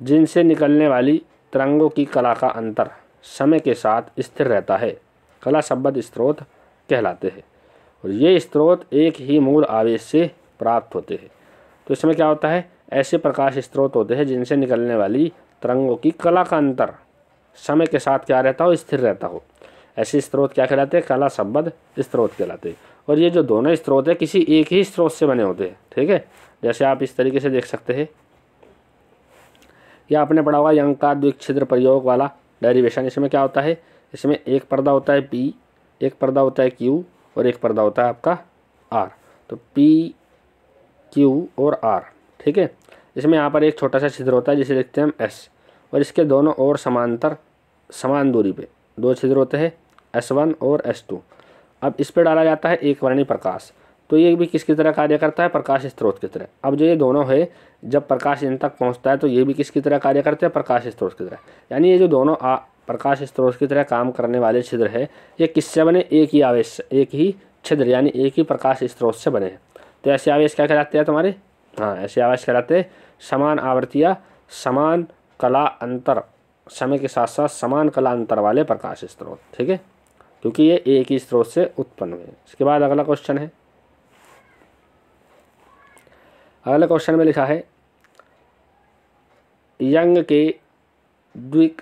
[SPEAKER 1] जिनसे निकलने वाली तरंगों की कला का अंतर समय के साथ स्थिर रहता है, कला शब्द स्त्रोत कहलाते हैं। और ये स्त्रोत एक ही मूल आवेश से प्राप्त होते हैं। तो इसमें क्या होता है? ऐसे प्रकाश स्त्रोत होते हैं जिनसे निकलने वाली तरंगों की कला का अंतर समय के साथ क्या रहता हो? स्थिर रहता हो। ऐसे स्त्रोत क्या कहलाते हैं? कला शब्द स्त्रोत कहलाते हैं। और ये जो दोनों स्त्रोत है किसी एक ही स्त्रोत से बने होते हैं, ठीक है। जैसे आप इस तरीके से देख सकते हैं, या आपने पढ़ा होगा यंग का द्विछिद्र प्रयोग वाला डेरिवेशन। इसमें क्या होता है? इसमें एक पर्दा होता है P, एक पर्दा होता है Q और एक पर्दा होता है आपका R। तो P, Q और R, ठीक है। इसमें यहाँ पर एक छोटा सा छिद्र होता है जिसे लिखते हैं हम S, और इसके दोनों ओर समांतर समान दूरी पे 2 छिद्र होते हैं S1 और S2। अब इस पर डाला जाता है एक वर्णी प्रकाश। तो ये भी किसकी तरह कार्य करता है? प्रकाश स्रोत की तरह। अब जो ये दोनों है जब प्रकाश इन तक पहुंचता है तो ये भी किसकी तरह कार्य करते हैं? प्रकाश स्रोत की तरह। यानी ये जो दोनों प्रकाश स्रोत की तरह काम करने वाले छिद्र है ये किससे बने? एक ही आवेश, एक ही छिद्र यानी एक ही प्रकाश स्रोत से बने हैं। तो ऐसे आवेश क्या कहलाते हैं तुम्हारे? हाँ, ऐसे आवेश कहलाते हैं समान आवृत्ति या समान कला अंतर, समय के साथ साथ समान कला अंतर वाले प्रकाश स्रोत, ठीक है, क्योंकि ये एक ही स्रोत से उत्पन्न हुए। इसके बाद अगला क्वेश्चन है। अगले क्वेश्चन में लिखा है यंग के द्विक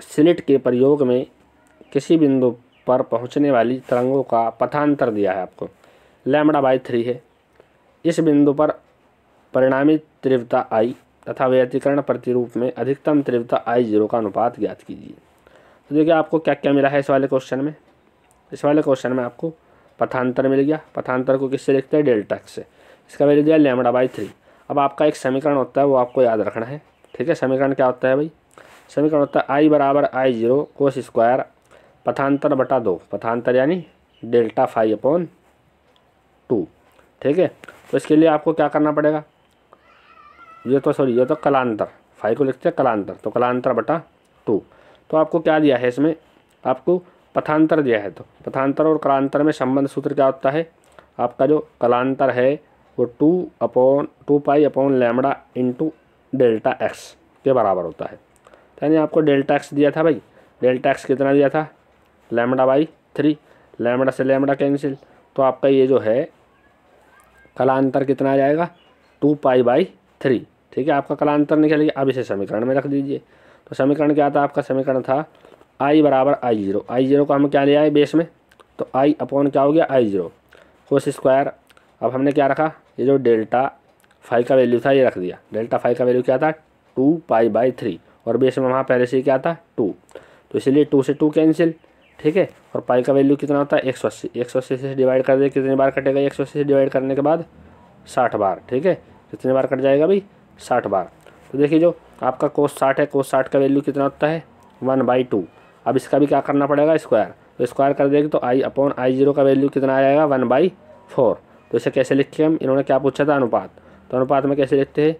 [SPEAKER 1] स्लिट के प्रयोग में किसी बिंदु पर पहुंचने वाली तरंगों का पथांतर दिया है आपको, λ/3 है। इस बिंदु पर परिणामी तीव्रता I तथा व्यतिकरण प्रतिरूप में अधिकतम तीव्रता I0 का अनुपात ज्ञात कीजिए। तो देखिए आपको क्या क्या मिला है इस वाले क्वेश्चन में। इस वाले क्वेश्चन में आपको पथांतर मिल गया। पथांतर को किससे लिखते हैं? डेल्टा एक्स से। इसका वैल्यू दिया λ/3। अब आपका एक समीकरण होता है, वो आपको याद रखना है। ठीक है, समीकरण क्या होता है भाई? समीकरण होता है I बराबर I0 कोस स्क्वायर पथांतर बटा 2, पथांतर यानी डेल्टा फाई अपॉन 2। ठीक है, तो इसके लिए आपको क्या करना पड़ेगा? ये तो कलांतर, फाई को लिखते हैं कलांतर, तो कलांतर बटा 2। तो आपको क्या दिया है इसमें? आपको पथांतर दिया है। तो पथांतर और कलांतर में संबंध सूत्र क्या होता है? आपका जो कलांतर है वो 2 pi upon lambda into delta x के बराबर होता है। यानी आपको डेल्टा एक्स दिया था भाई, डेल्टा एक्स कितना दिया था? λ/3। लैम्बडा से लैम्बडा कैंसिल, तो आपका ये जो है कलांतर कितना आ जाएगा? 2 पाई/3। ठीक है, आपका कलांतर निकल गया। अब इसे समीकरण में रख दीजिए। तो समीकरण क्या था? आपका समीकरण था I बराबर I0। I0 को हम क्या लिया है बेस में? तो I अपॉन क्या हो गया? I0 cos square. अब हमने क्या रखा? ये जो डेल्टा फाई का वैल्यू था ये रख दिया। डेल्टा फाई का वैल्यू क्या था? 2 पाई/3 और बेस में वहाँ पहले से ही क्या था? 2। तो इसलिए 2 से 2 कैंसिल। ठीक है, और पाई का वैल्यू कितना होता है? 180। 180 से डिवाइड कर दे, कितनी बार कटेगा? 180 से डिवाइड करने के बाद 60 बार। ठीक है, कितनी बार कट जाएगा भाई? 60 बार। तो देखिए जो आपका कोस 60 है, कोस 60 का वैल्यू कितना होता है? 1/2। अब इसका भी क्या करना पड़ेगा? स्क्वायर। तो स्क्वायर कर देंगे तो I अपॉन I0 का वैल्यू कितना आ जाएगा? 1/4। तो इसे कैसे लिखे हम? इन्होंने क्या पूछा था? अनुपात। तो अनुपात में कैसे लिखते हैं?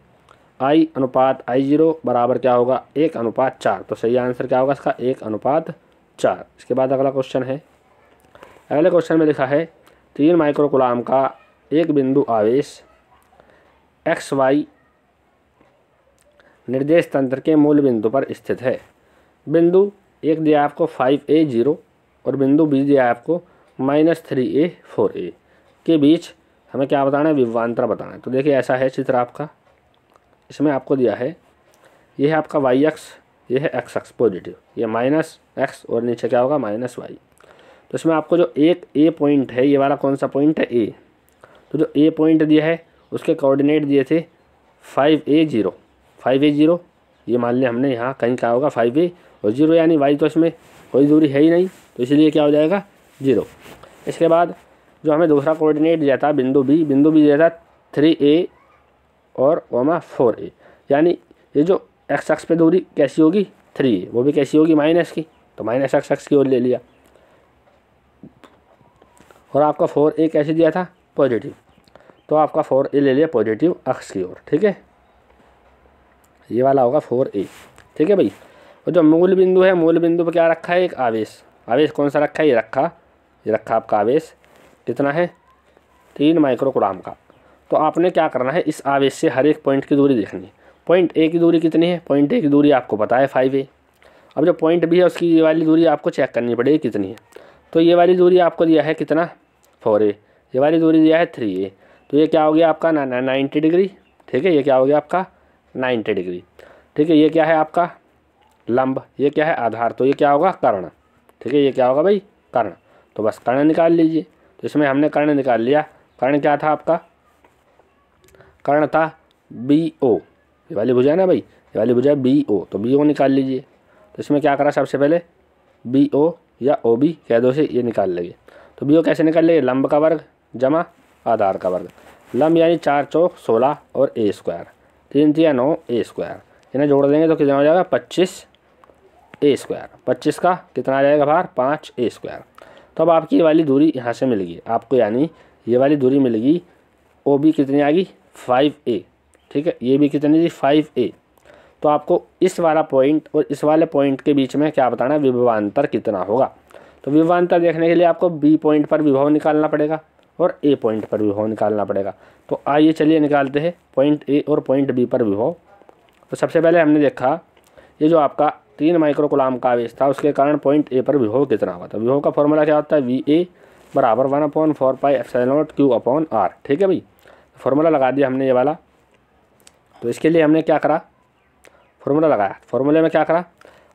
[SPEAKER 1] I अनुपात I0 बराबर क्या होगा? 1/4। तो सही आंसर क्या होगा इसका? 1/4। इसके बाद अगला क्वेश्चन है। अगले क्वेश्चन में लिखा है 3 माइक्रोकुलाम का एक बिंदु आवेश XY निर्देश तंत्र के मूल बिंदु पर स्थित है। बिंदु एक दिया आपको 5A0 और बिंदु बी दिया आपको -3A 4A के बीच हमें क्या बताना है? विभवांतर बताना है। तो देखिए ऐसा है चित्र आपका, इसमें आपको दिया है ये है आपका y अक्ष, ये है x अक्ष पॉजिटिव, ये -x और नीचे क्या होगा? -y। तो इसमें आपको जो एक A पॉइंट है, ये वाला कौन सा पॉइंट है? A। तो जो A पॉइंट दिया है उसके कोऑर्डिनेट दिए थे 5A0। 5A0 ये मान लिया हमने, यहाँ कहीं क्या होगा? 5A और 0 यानी y तो इसमें कोई दूरी है ही नहीं, तो इसलिए क्या हो जाएगा? 0। इसके बाद जो हमें दूसरा कोऑर्डिनेट दिया था बिंदु B दिया था 3A और 4A, यानी ये जो x अक्ष पे दूरी कैसी होगी? 3A, वो भी कैसी होगी? माइनस की, तो माइनस x अक्ष की ओर ले लिया। और आपका 4A कैसे दिया था? पॉजिटिव, तो आपका 4A ले लिया पॉजिटिव अक्ष की ओर। ठीक है, ये वाला होगा 4A। ठीक है भाई। और जो मूल बिंदु है, मूल बिंदु पर क्या रखा है? एक आवेश। आवेश कौन सा रखा है? ये रखा आपका आवेश कितना है? 3 माइक्रोकुलाम का। तो आपने क्या करना है? इस आवेश से हर एक पॉइंट की दूरी देखनी है। पॉइंट A की दूरी कितनी है? पॉइंट A की दूरी आपको पता है 5A। अब जो पॉइंट B है उसकी ये वाली दूरी आपको चेक करनी पड़ेगी कितनी है। तो ये वाली दूरी आपको दिया है कितना? 4A। ये वाली दूरी दिया है 3A। तो ये क्या हो गया आपका? 90 डिग्री। ठीक है, ये क्या हो गया आपका? 90 डिग्री। ठीक है, ये क्या है आपका? लंब। ये क्या है? आधार। तो ये क्या होगा? कर्ण। ठीक है, ये क्या होगा भाई? कर्ण। तो बस कर्ण निकाल लीजिए। तो इसमें हमने कर्ण निकाल लिया। कर्ण क्या था आपका? कर्ण था BO। ये वाली भुजा है ना भाई, ये वाली भुजा BO, तो BO निकाल लीजिए। तो इसमें क्या करा? सबसे पहले BO या OB कह दो से ये निकाल लेंगे। तो BO कैसे निकाल लेंगे? लंब का वर्ग जमा आधार का वर्ग। लंब यानी 4 चौक 16 और A स्क्वायर, 3 तिया 9 A स्क्वायर, इन्हें जोड़ देंगे तो कितना हो जाएगा? 25 A स्क्वायर। 25 का कितना आ जाएगा बाहर? 5 A स्क्वायर। तो अब आपकी ये वाली दूरी यहाँ से मिल गई आपको, यानी ये वाली दूरी मिलेगी। OB कितनी आ गई? 5A। ठीक है, ये भी कितनी थी? 5A। तो आपको इस वाला पॉइंट और इस वाले पॉइंट के बीच में क्या बताना है? विभवांतर कितना होगा। तो विभवांतर देखने के लिए आपको B पॉइंट पर विभव निकालना पड़ेगा और A पॉइंट पर विभव निकालना पड़ेगा। तो आइए चलिए निकालते हैं पॉइंट A और पॉइंट B पर विभव। तो सबसे पहले हमने देखा ये जो आपका 3 माइक्रोकुलाम का आवेश था उसके कारण पॉइंट A पर विभव कितना हुआ था। विभव का फॉर्मूला क्या होता है? VA बराबर 1/4 pi epsilon Q upon R। ठीक है भाई, फॉर्मूला लगा दिया हमने ये वाला। तो इसके लिए हमने क्या करा? फॉर्मूला लगाया। फॉर्मूले में क्या करा?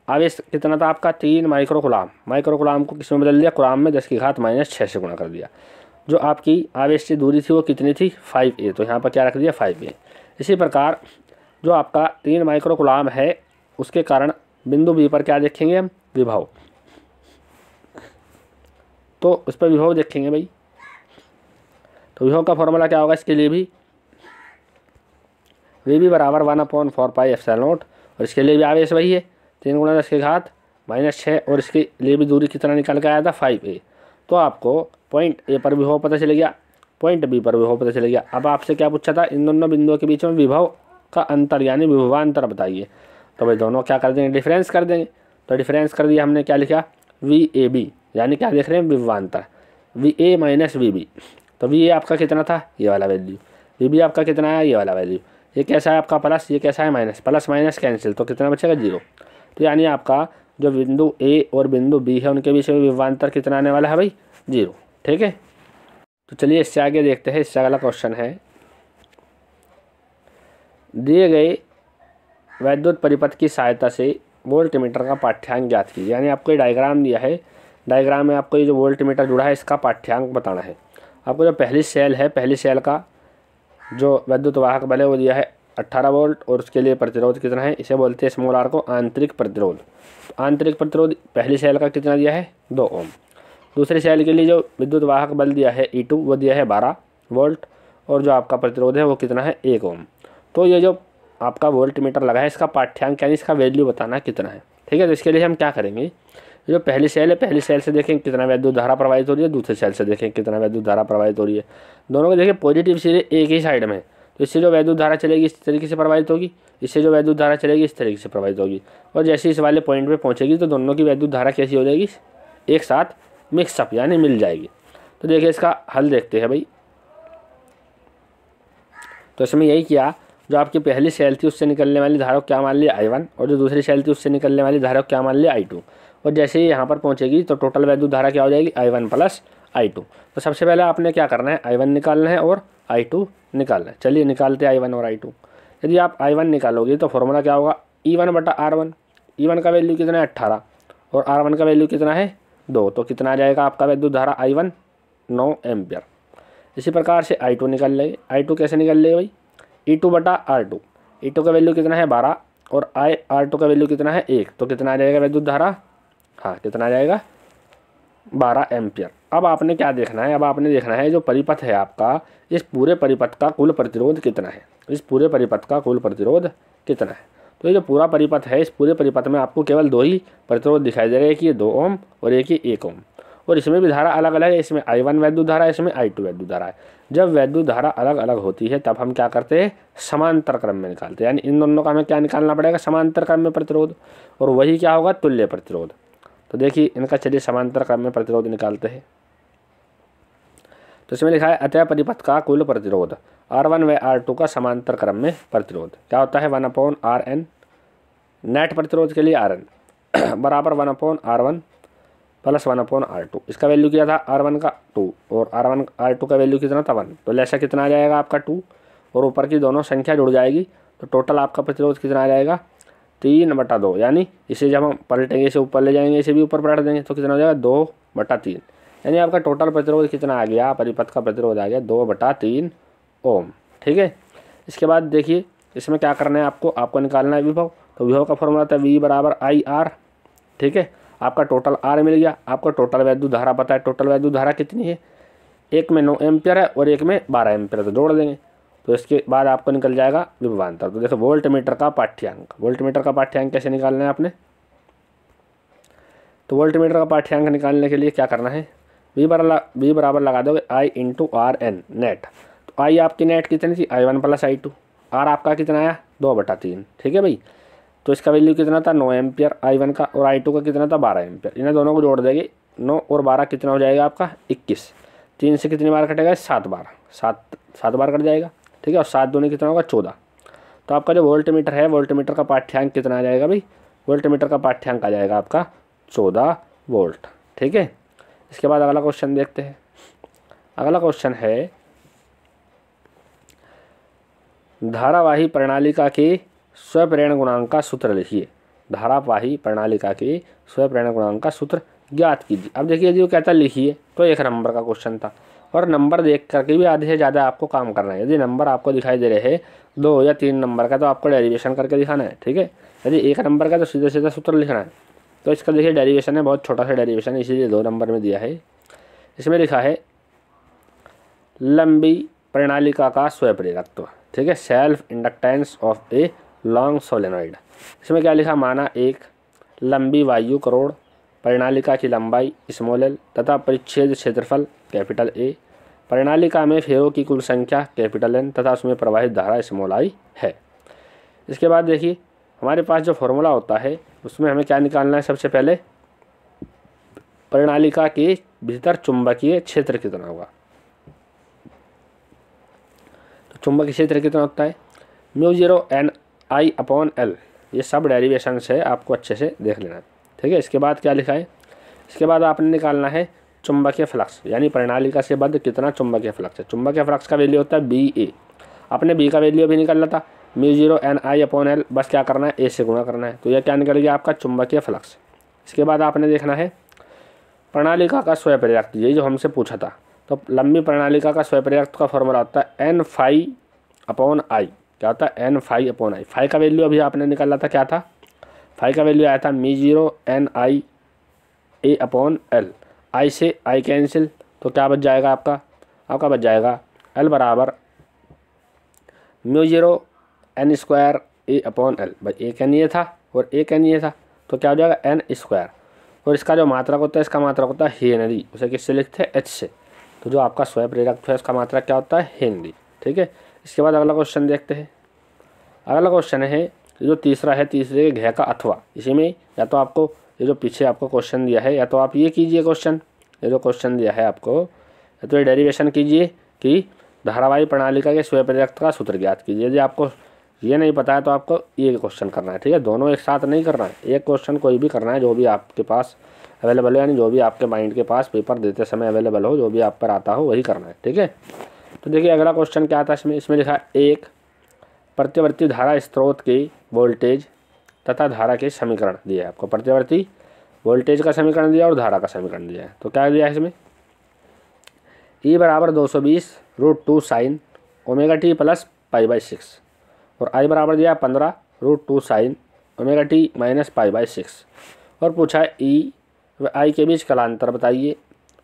[SPEAKER 1] आवेश कितना था आपका? 3 माइक्रोकुलाम। माइक्रोकुलाम को किस में बदल दिया? कुलाम में 10⁻⁻⁶ से गुणा कर दिया। जो आपकी आवेश की दूरी थी वो कितनी थी? 5A। तो यहाँ पर क्या रख दिया? 5A। इसी प्रकार जो आपका 3 माइक्रोकुलाम है उसके कारण बिंदु बी पर क्या देखेंगे हम, विभव। तो उस पर विभव देखेंगे भाई। तो विभव का फॉर्मूला क्या होगा इसके लिए भी, वी बी बराबर 1/4 पाई एप्सिलॉन नॉट, और इसके लिए भी आवेश वही है 3 × 10⁻⁻⁶, और इसके लिए भी दूरी कितना निकल के आया था 5a। तो आपको पॉइंट ए पर विभव पता चल गया, पॉइंट बी पर विभव पता चल गया। अब आपसे क्या पूछा था, इन दोनों बिंदुओं के बीच में विभव का अंतर यानी विभवांतर बताइए। तो भाई दोनों क्या कर देंगे, डिफरेंस कर देंगे। तो डिफरेंस कर दिया हमने, क्या लिखा, वी ए बी, यानी क्या देख रहे हैं, विभवांतर, V A minus V B. तो वी ए आपका कितना था, ये वाला वैल्यू, वी बी आपका कितना है, ये वाला वैल्यू। ये कैसा है आपका प्लस, ये कैसा है माइनस, प्लस माइनस कैंसिल, तो कितना बचेगा 0। तो यानी आपका जो बिंदु ए और बिंदु बी है उनके बीच में विभवांतर कितना आने वाला है भाई, 0। ठीक है। तो चलिए इससे आगे देखते हैं। इससे अगला क्वेश्चन है, दिए गए वैद्युत परिपथ की सहायता से वोल्टमीटर का पाठ्यांक ज्ञात कीजिए। यानी आपको ये डायग्राम दिया है, डायग्राम में आपको ये जो वोल्टमीटर जुड़ा है इसका पाठ्यांक बताना है। आपको जो पहली सेल है, पहली सेल का जो वैद्युत वाहक बल है वो दिया है 18 वोल्ट, और उसके लिए प्रतिरोध कितना है, इसे बोलते हैं स्मॉल आर को आंतरिक प्रतिरोध। तो आंतरिक प्रतिरोध पहली सेल का कितना दिया है, 2 ओम। दूसरी सेल के लिए जो विद्युत वाहक बल दिया है E2 वो दिया है 12 वोल्ट, और जो आपका प्रतिरोध है वो कितना है, 1 ओम। तो ये जो आपका वोल्ट मीटर लगा है इसका पाठ्यांक यानी इसका वैल्यू बताना कितना है। ठीक है। तो इसके लिए हम क्या करेंगे, जो पहली सेल है पहली सेल से देखें कितना वैद्युत धारा प्रवाहित हो रही है, दूसरी सेल से देखें कितना वैद्युत धारा प्रवाहित हो रही है। दोनों को देखें पॉजिटिव सिरे एक ही साइड में, तो इससे जो वैद्युत धारा चलेगी इस तरीके से प्रवाहित होगी, इससे जो वैद्युत धारा चलेगी इस तरीके से प्रवाहित होगी, और जैसे इस वाले पॉइंट पे पहुंचेगी तो दोनों की वैद्युत धारा कैसी हो जाएगी, एक साथ मिक्सअप यानी मिल जाएगी। तो देखिए इसका हल देखते हैं भाई। तो इसमें यही किया, जो आपकी पहली सेल थी उससे निकलने वाली धारा को क्या मान लिया I1, और जो दूसरी सेल थी उससे निकलने वाली धारा को क्या मान लिया I2, और जैसे ही यहाँ पर पहुँचेगी तो टोटल वैद्युत धारा क्या हो जाएगी, I1 + I2। तो सबसे पहले आपने क्या करना है, I1 निकालना है और I2 निकालना है। चलिए निकालते हैं I1 और I2। यदि आप I1 निकालोगे तो फॉर्मूला क्या होगा, E1/R1। E1 का वैल्यू कितना है 18, और R1 का वैल्यू कितना है 2, तो कितना आ जाएगा आपका वैद्युत धारा I1 9 एम्पियर। इसी प्रकार से I2 निकाल लेंगे। I2 कैसे निकाल लेंगे भाई, E2/R2। E2 का वैल्यू कितना है 12, और R2 का वैल्यू कितना है 1, तो कितना आ जाएगा वैद्युत धारा, हाँ कितना आ जाएगा 12 एम्पियर। अब आपने क्या देखना है, अब आपने देखना है जो परिपथ है आपका, इस पूरे परिपथ का कुल प्रतिरोध कितना है, इस पूरे परिपथ का कुल प्रतिरोध कितना है। तो ये जो पूरा परिपथ है, इस पूरे परिपथ में आपको केवल 2 ही प्रतिरोध दिखाई दे रहे हैं कि ये 2 ओम और एक ही 1 ओम, और इसमें भी धारा अलग अलग है। इसमें I1 वैद्युत धारा है, इसमें I2 वैद्युत धारा है। जब वैद्युत धारा अलग अलग होती है तब हम क्या करते हैं, समांतर क्रम में निकालते हैं। यानी इन दोनों का हमें क्या निकालना पड़ेगा, समांतर क्रम में प्रतिरोध, और वही क्या होगा, तुल्य प्रतिरोध। तो देखिए इनका चलिए समांतर क्रम में प्रतिरोध निकालते हैं। तो इसमें लिखा है अतः परिपथ का कुल प्रतिरोध R1 व R2 का समांतर क्रम में प्रतिरोध क्या होता है, 1/Rn। नेट प्रतिरोध के लिए Rn बराबर 1/R1 + 1/R2। इसका वैल्यू किया था R1 का 2, और R2 का वैल्यू कितना था 1, तो लेसा कितना आ जाएगा आपका 2, और ऊपर की दोनों संख्या जुड़ जाएगी तो टोटल आपका प्रतिरोध कितना आ जाएगा 3/2। यानी इसे जब हम पलटेंगे, इसे ऊपर ले जाएंगे, इसे भी ऊपर पलट देंगे तो कितना हो जाएगा 2/3। यानी आपका टोटल प्रतिरोध कितना आ गया, परिपथ का प्रतिरोध आ गया 2/3 ओम। ठीक है। इसके बाद देखिए इसमें क्या करना है, आपको निकालना है विभव। तो विभव का फॉर्मूला था V = IR। ठीक है। आपका टोटल R मिल गया, आपको टोटल वैद्युत धारा पता है। टोटल वैद्युत धारा कितनी है, एक में 9 एम्पियर है और एक में 12 एम्पियर, तो जोड़ देंगे तो इसके बाद आपको निकल जाएगा विभवांतर। तो देखो वोल्टमीटर का पाठ्यांक, वोल्टमीटर का पाठ्यांक कैसे निकालना है आपने, तो वोल्टमीटर का पाठ्यांक निकालने के लिए क्या करना है, V बराबर लगा दोगे I × Rn नेट। तो I आपकी नेट कितनी थी, I1 + I2। R आपका कितना आया 2/3। ठीक है भाई। तो इसका वैल्यू कितना था 9 एम्पियर I1 का, और I2 का कितना था 12 एम्पियर। इन्हें दोनों को जोड़ देंगे, 9 और 12 कितना हो जाएगा आपका 21। 3 से कितनी बार कटेगा, 7 बार, 7 बार कट जाएगा। ठीक है। और 7 दूनी कितना होगा 14। तो आपका जो वोल्टमीटर है, वोल्टमीटर का पाठ्यांक कितना आ जाएगा भाई, वोल्टमीटर का पाठ्यांक आ जाएगा आपका 14 वोल्ट। ठीक है। इसके बाद अगला क्वेश्चन देखते हैं। अगला क्वेश्चन है धारावाही प्रणालिका के स्वप्रेरण गुणांक का सूत्र लिखिए। धारावाही प्रणालिका के स्वप्रेरण गुणांक का सूत्र ज्ञात कीजिए। अब देखिए जो कहता है लिखिए, तो 1 नंबर का क्वेश्चन था, और नंबर देख करके भी आधे से ज़्यादा आपको काम करना है। यदि नंबर आपको दिखाई दे रहे हैं 2 या 3 नंबर का तो आपको डेरिवेशन करके दिखाना है, ठीक है। यदि 1 नंबर का तो सीधा सीधा सूत्र लिखना है। तो इसका देखिए डेरिवेशन है, बहुत छोटा सा डेरिवेशन है, इसीलिए 2 नंबर में दिया है। इसमें लिखा है लंबी प्रणालिका का स्वप्रेरकत्व, ठीक है, self inductance of a long solenoid. इसमें क्या लिखा, माना एक लंबी वायु करोड़, प्रणालिका की लंबाई स्मॉल एल तथा परिच्छेद क्षेत्रफल कैपिटल ए, प्रणालिका में फेरों की कुल संख्या कैपिटल एन तथा उसमें प्रवाहित धारा स्मॉल आई है। इसके बाद देखिए हमारे पास जो फॉर्मूला होता है उसमें हमें क्या निकालना है, सबसे पहले प्रणालिका के भीतर चुंबकीय क्षेत्र कितना होगा। तो चुंबकीय क्षेत्र कितना होता है, μ0 Ni/L। ये सब डेरिवेशन है, आपको अच्छे से देख लेना है, ठीक है। इसके बाद क्या लिखा है, इसके बाद आपने निकालना है चुंबकीय फ्लक्स, यानी प्रणालिका से बद्ध कितना चुंबकीय फ्लक्स है। चुंबकीय फ्लक्स का वैल्यू होता है BA। आपने B का वैल्यू भी निकालना था, μ0 Ni/L, बस क्या करना है, A से गुणा करना है। तो यह क्या निकल गया, आपका चुंबकीय फ्लक्स। इसके बाद आपने देखना है प्रणालिका का स्वप्रेरकत्व, यही जो हमसे पूछा था। तो लंबी प्रणालिका का स्वप्रेरकत्व का फॉर्मूला होता है N∅/I। क्या होता है, N∅/I। फाई का वैल्यू अभी आपने निकाला था, क्या था, फाई का वैल्यू आया था μ0 Ni/A/L। I से I कैंसिल, तो क्या बच जाएगा आपका बच जाएगा L बराबर μ0 N² A/L। भाई एक N ये था और एक N ये था, तो क्या हो जाएगा N²। और इसका जो मात्रक होता है, इसका मात्रक होता है हेनरी, उसे किससे लिखते हैं, H से। तो जो आपका स्वप्रेरकत्व है उसका मात्रक क्या होता है, हेनरी, ठीक है। इसके बाद अगला क्वेश्चन देखते हैं। अगला क्वेश्चन है जो तीसरा है, तीसरे घ का अथवा। इसी में या तो आपको ये जो पीछे आपको क्वेश्चन दिया है, या तो आप ये कीजिए क्वेश्चन, ये जो क्वेश्चन दिया है आपको, या तो ये डेरिवेशन कीजिए कि धारावाही प्रणालिका के स्वप्रेरकत्व का सूत्र ज्ञात कीजिए। यदि आपको ये नहीं पता है तो आपको ये क्वेश्चन करना है, ठीक है। दोनों एक साथ नहीं करना है, एक क्वेश्चन कोई भी करना है जो भी आपके पास अवेलेबल हो, यानी जो भी आपके माइंड के पास पेपर देते समय अवेलेबल हो, जो भी आप पर आता हो वही करना है, ठीक है। तो देखिए अगला क्वेश्चन क्या था, इसमें लिखा एक प्रत्यावर्ती धारा स्रोत के वोल्टेज तथा धारा के समीकरण दिया है आपको। प्रत्यावर्ती वोल्टेज का समीकरण दिया और धारा का समीकरण दिया है। तो क्या दिया है इसमें, E बराबर 220√2 sin ω/t प्लस π/6 और I बराबर दिया 15√2 sin ω/t माइनस π/6 और पूछा है E व I के बीच कलांतर बताइए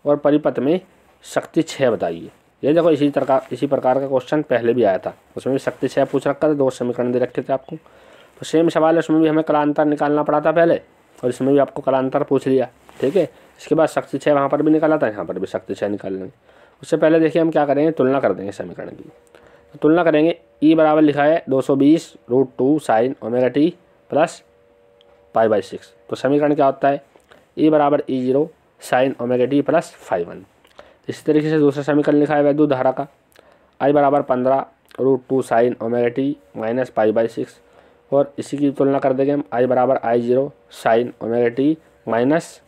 [SPEAKER 1] और परिपथ में शक्ति 6 बताइए। ये देखो इसी प्रकार का क्वेश्चन पहले भी आया था, उसमें भी शक्ति 6 पूछ रखा था, 2 समीकरण दे रखे थे आपको। तो सेम सवाल है, उसमें भी हमें कलांतर निकालना पड़ा था पहले, और इसमें भी आपको कलांतर पूछ लिया, ठीक है। इसके बाद शक्ति 6 वहाँ पर भी निकाला था, यहाँ पर भी शक्ति 6 निकाल लेंगे। उससे पहले देखिए हम क्या करेंगे, तुलना कर देंगे समीकरण की। तो तुलना करेंगे, E बराबर लिखा है 220√2 sin ω/t प्लस π/6। तो समीकरण क्या होता है, E बराबर E0 sin ω/t प्लस φ1। इसी तरीके से दूसरा समीकरण लिखा है वैद्युत धारा का, I बराबर 15√2 sin ω/t माइनस π/6 और इसी की तुलना कर देंगे हम, I बराबर I0 sin ω/t माइनस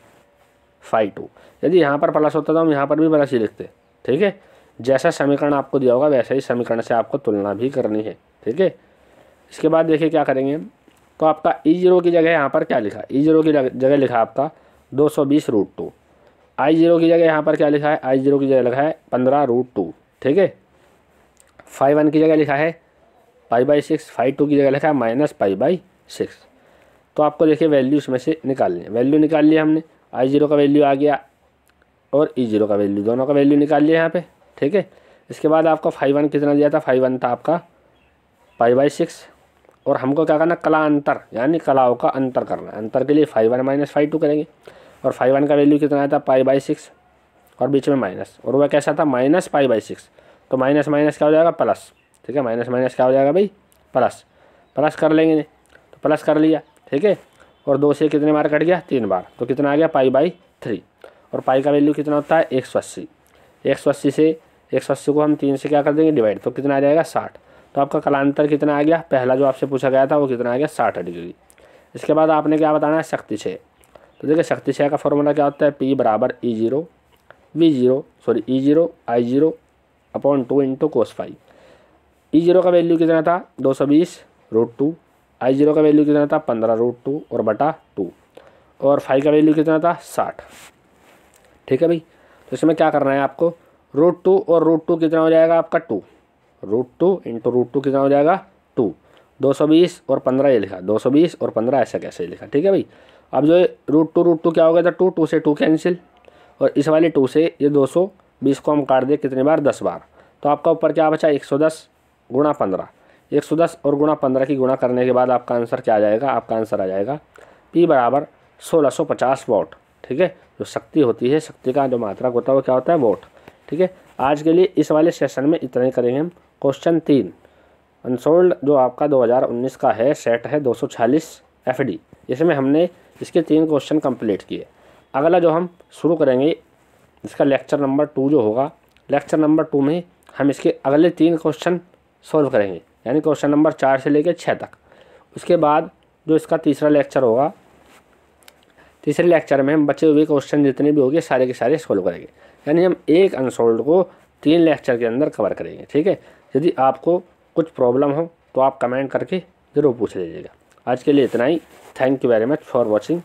[SPEAKER 1] φ2। यदि यहाँ पर प्लस होता तो हम यहाँ पर भी प्लस ही लिखते, ठीक है। जैसा समीकरण आपको दिया होगा वैसा ही समीकरण से आपको तुलना भी करनी है, ठीक है। इसके बाद देखिए क्या करेंगे हम, तो आपका E0 की जगह यहाँ पर क्या लिखा है, E0 की जगह लिखा आपका 220√2। I0 की जगह यहाँ पर क्या लिखा है, I0 की जगह लिखा है 15√2, ठीक है। φ1 की जगह लिखा है π/6, φ2 की जगह लिखा है माइनस π/6। तो आपको देखिए वैल्यू इसमें से निकालनी है। वैल्यू निकाल लिया हमने, I0 का वैल्यू आ गया और E0 का वैल्यू, दोनों का वैल्यू निकाल लिया यहाँ पे, ठीक है। इसके बाद आपको φ1 कितना दिया था, φ1 था आपका π/6 और हमको क्या करना, कला अंतर यानी कलाओं का अंतर करना है। अंतर के लिए φ1 माइनस φ2 करेंगे और φ1 का वैल्यू कितना आया था, π/6 और बीच में माइनस, और वह कैसा था, माइनस π/6। तो माइनस माइनस क्या हो जाएगा, प्लस, ठीक है। माइनस माइनस क्या हो जाएगा भाई, प्लस। प्लस कर लेंगे, तो प्लस कर लिया, ठीक है। और 2 से कितने बार कट गया, 3 बार, तो कितना आ गया π/3 और पाई का वैल्यू कितना होता है 180। 180 को हम 3 से क्या कर देंगे, डिवाइड, तो कितना आ जाएगा 60। तो आपका कलांतर कितना आ गया, पहला जो आपसे पूछा गया था वो कितना आ गया 60 डिग्री। इसके बाद आपने क्या बताना है, शक्ति 6। तो देखिए शक्ति 6 का फॉर्मूला क्या होता है, P बराबर E0 I0/2 into cos φ। E0 का वैल्यू कितना था 220√2, I0 का वैल्यू कितना था 15√2 और बटा 2 और φ का वैल्यू कितना था 60, ठीक है भाई। तो इसमें क्या करना है आपको, √2 और √2 कितना हो जाएगा आपका 2, √2 इंटू √2 कितना हो जाएगा 2। 220 और 15 ये लिखा, 220 और 15 ऐसा कैसे लिखा, ठीक है भाई। अब जो √2 क्या हो गया था 2 से 2 कैंसिल, और इस वाले 2 से ये 220 को हम काट दे कितने बार 10 बार, तो आपका ऊपर क्या बचा 110 गुणा 15, 110 और गुणा 15 की गुणा करने के बाद आपका आंसर क्या आ जाएगा, आपका आंसर आ जाएगा P बराबर 1650 वॉट, ठीक है। जो शक्ति होती है, शक्ति का जो मात्रक होता है वो क्या होता है वॉट, ठीक है। आज के लिए इस वाले सेशन में इतना ही करेंगे हम। क्वेश्चन 3 अनसोल्ड जो आपका 2019 का है, सेट है 246 FD, इसमें हमने इसके 3 क्वेश्चन कंप्लीट किए। अगला जो हम शुरू करेंगे इसका लेक्चर नंबर 2 जो होगा, लेक्चर नंबर 2 में हम इसके अगले 3 क्वेश्चन सॉल्व करेंगे, यानी क्वेश्चन नंबर 4 से लेकर 6 तक। उसके बाद जो इसका तीसरा लेक्चर होगा, तीसरे लेक्चर में हम बचे हुए क्वेश्चन जितने भी होंगे सारे के सारे सॉल्व करेंगे, यानी हम एक अनसोल्ड को 3 लेक्चर के अंदर कवर करेंगे, ठीक है। यदि आपको कुछ प्रॉब्लम हो तो आप कमेंट करके ज़रूर पूछ लीजिएगा। आज के लिए इतना ही। Thank you very much for watching.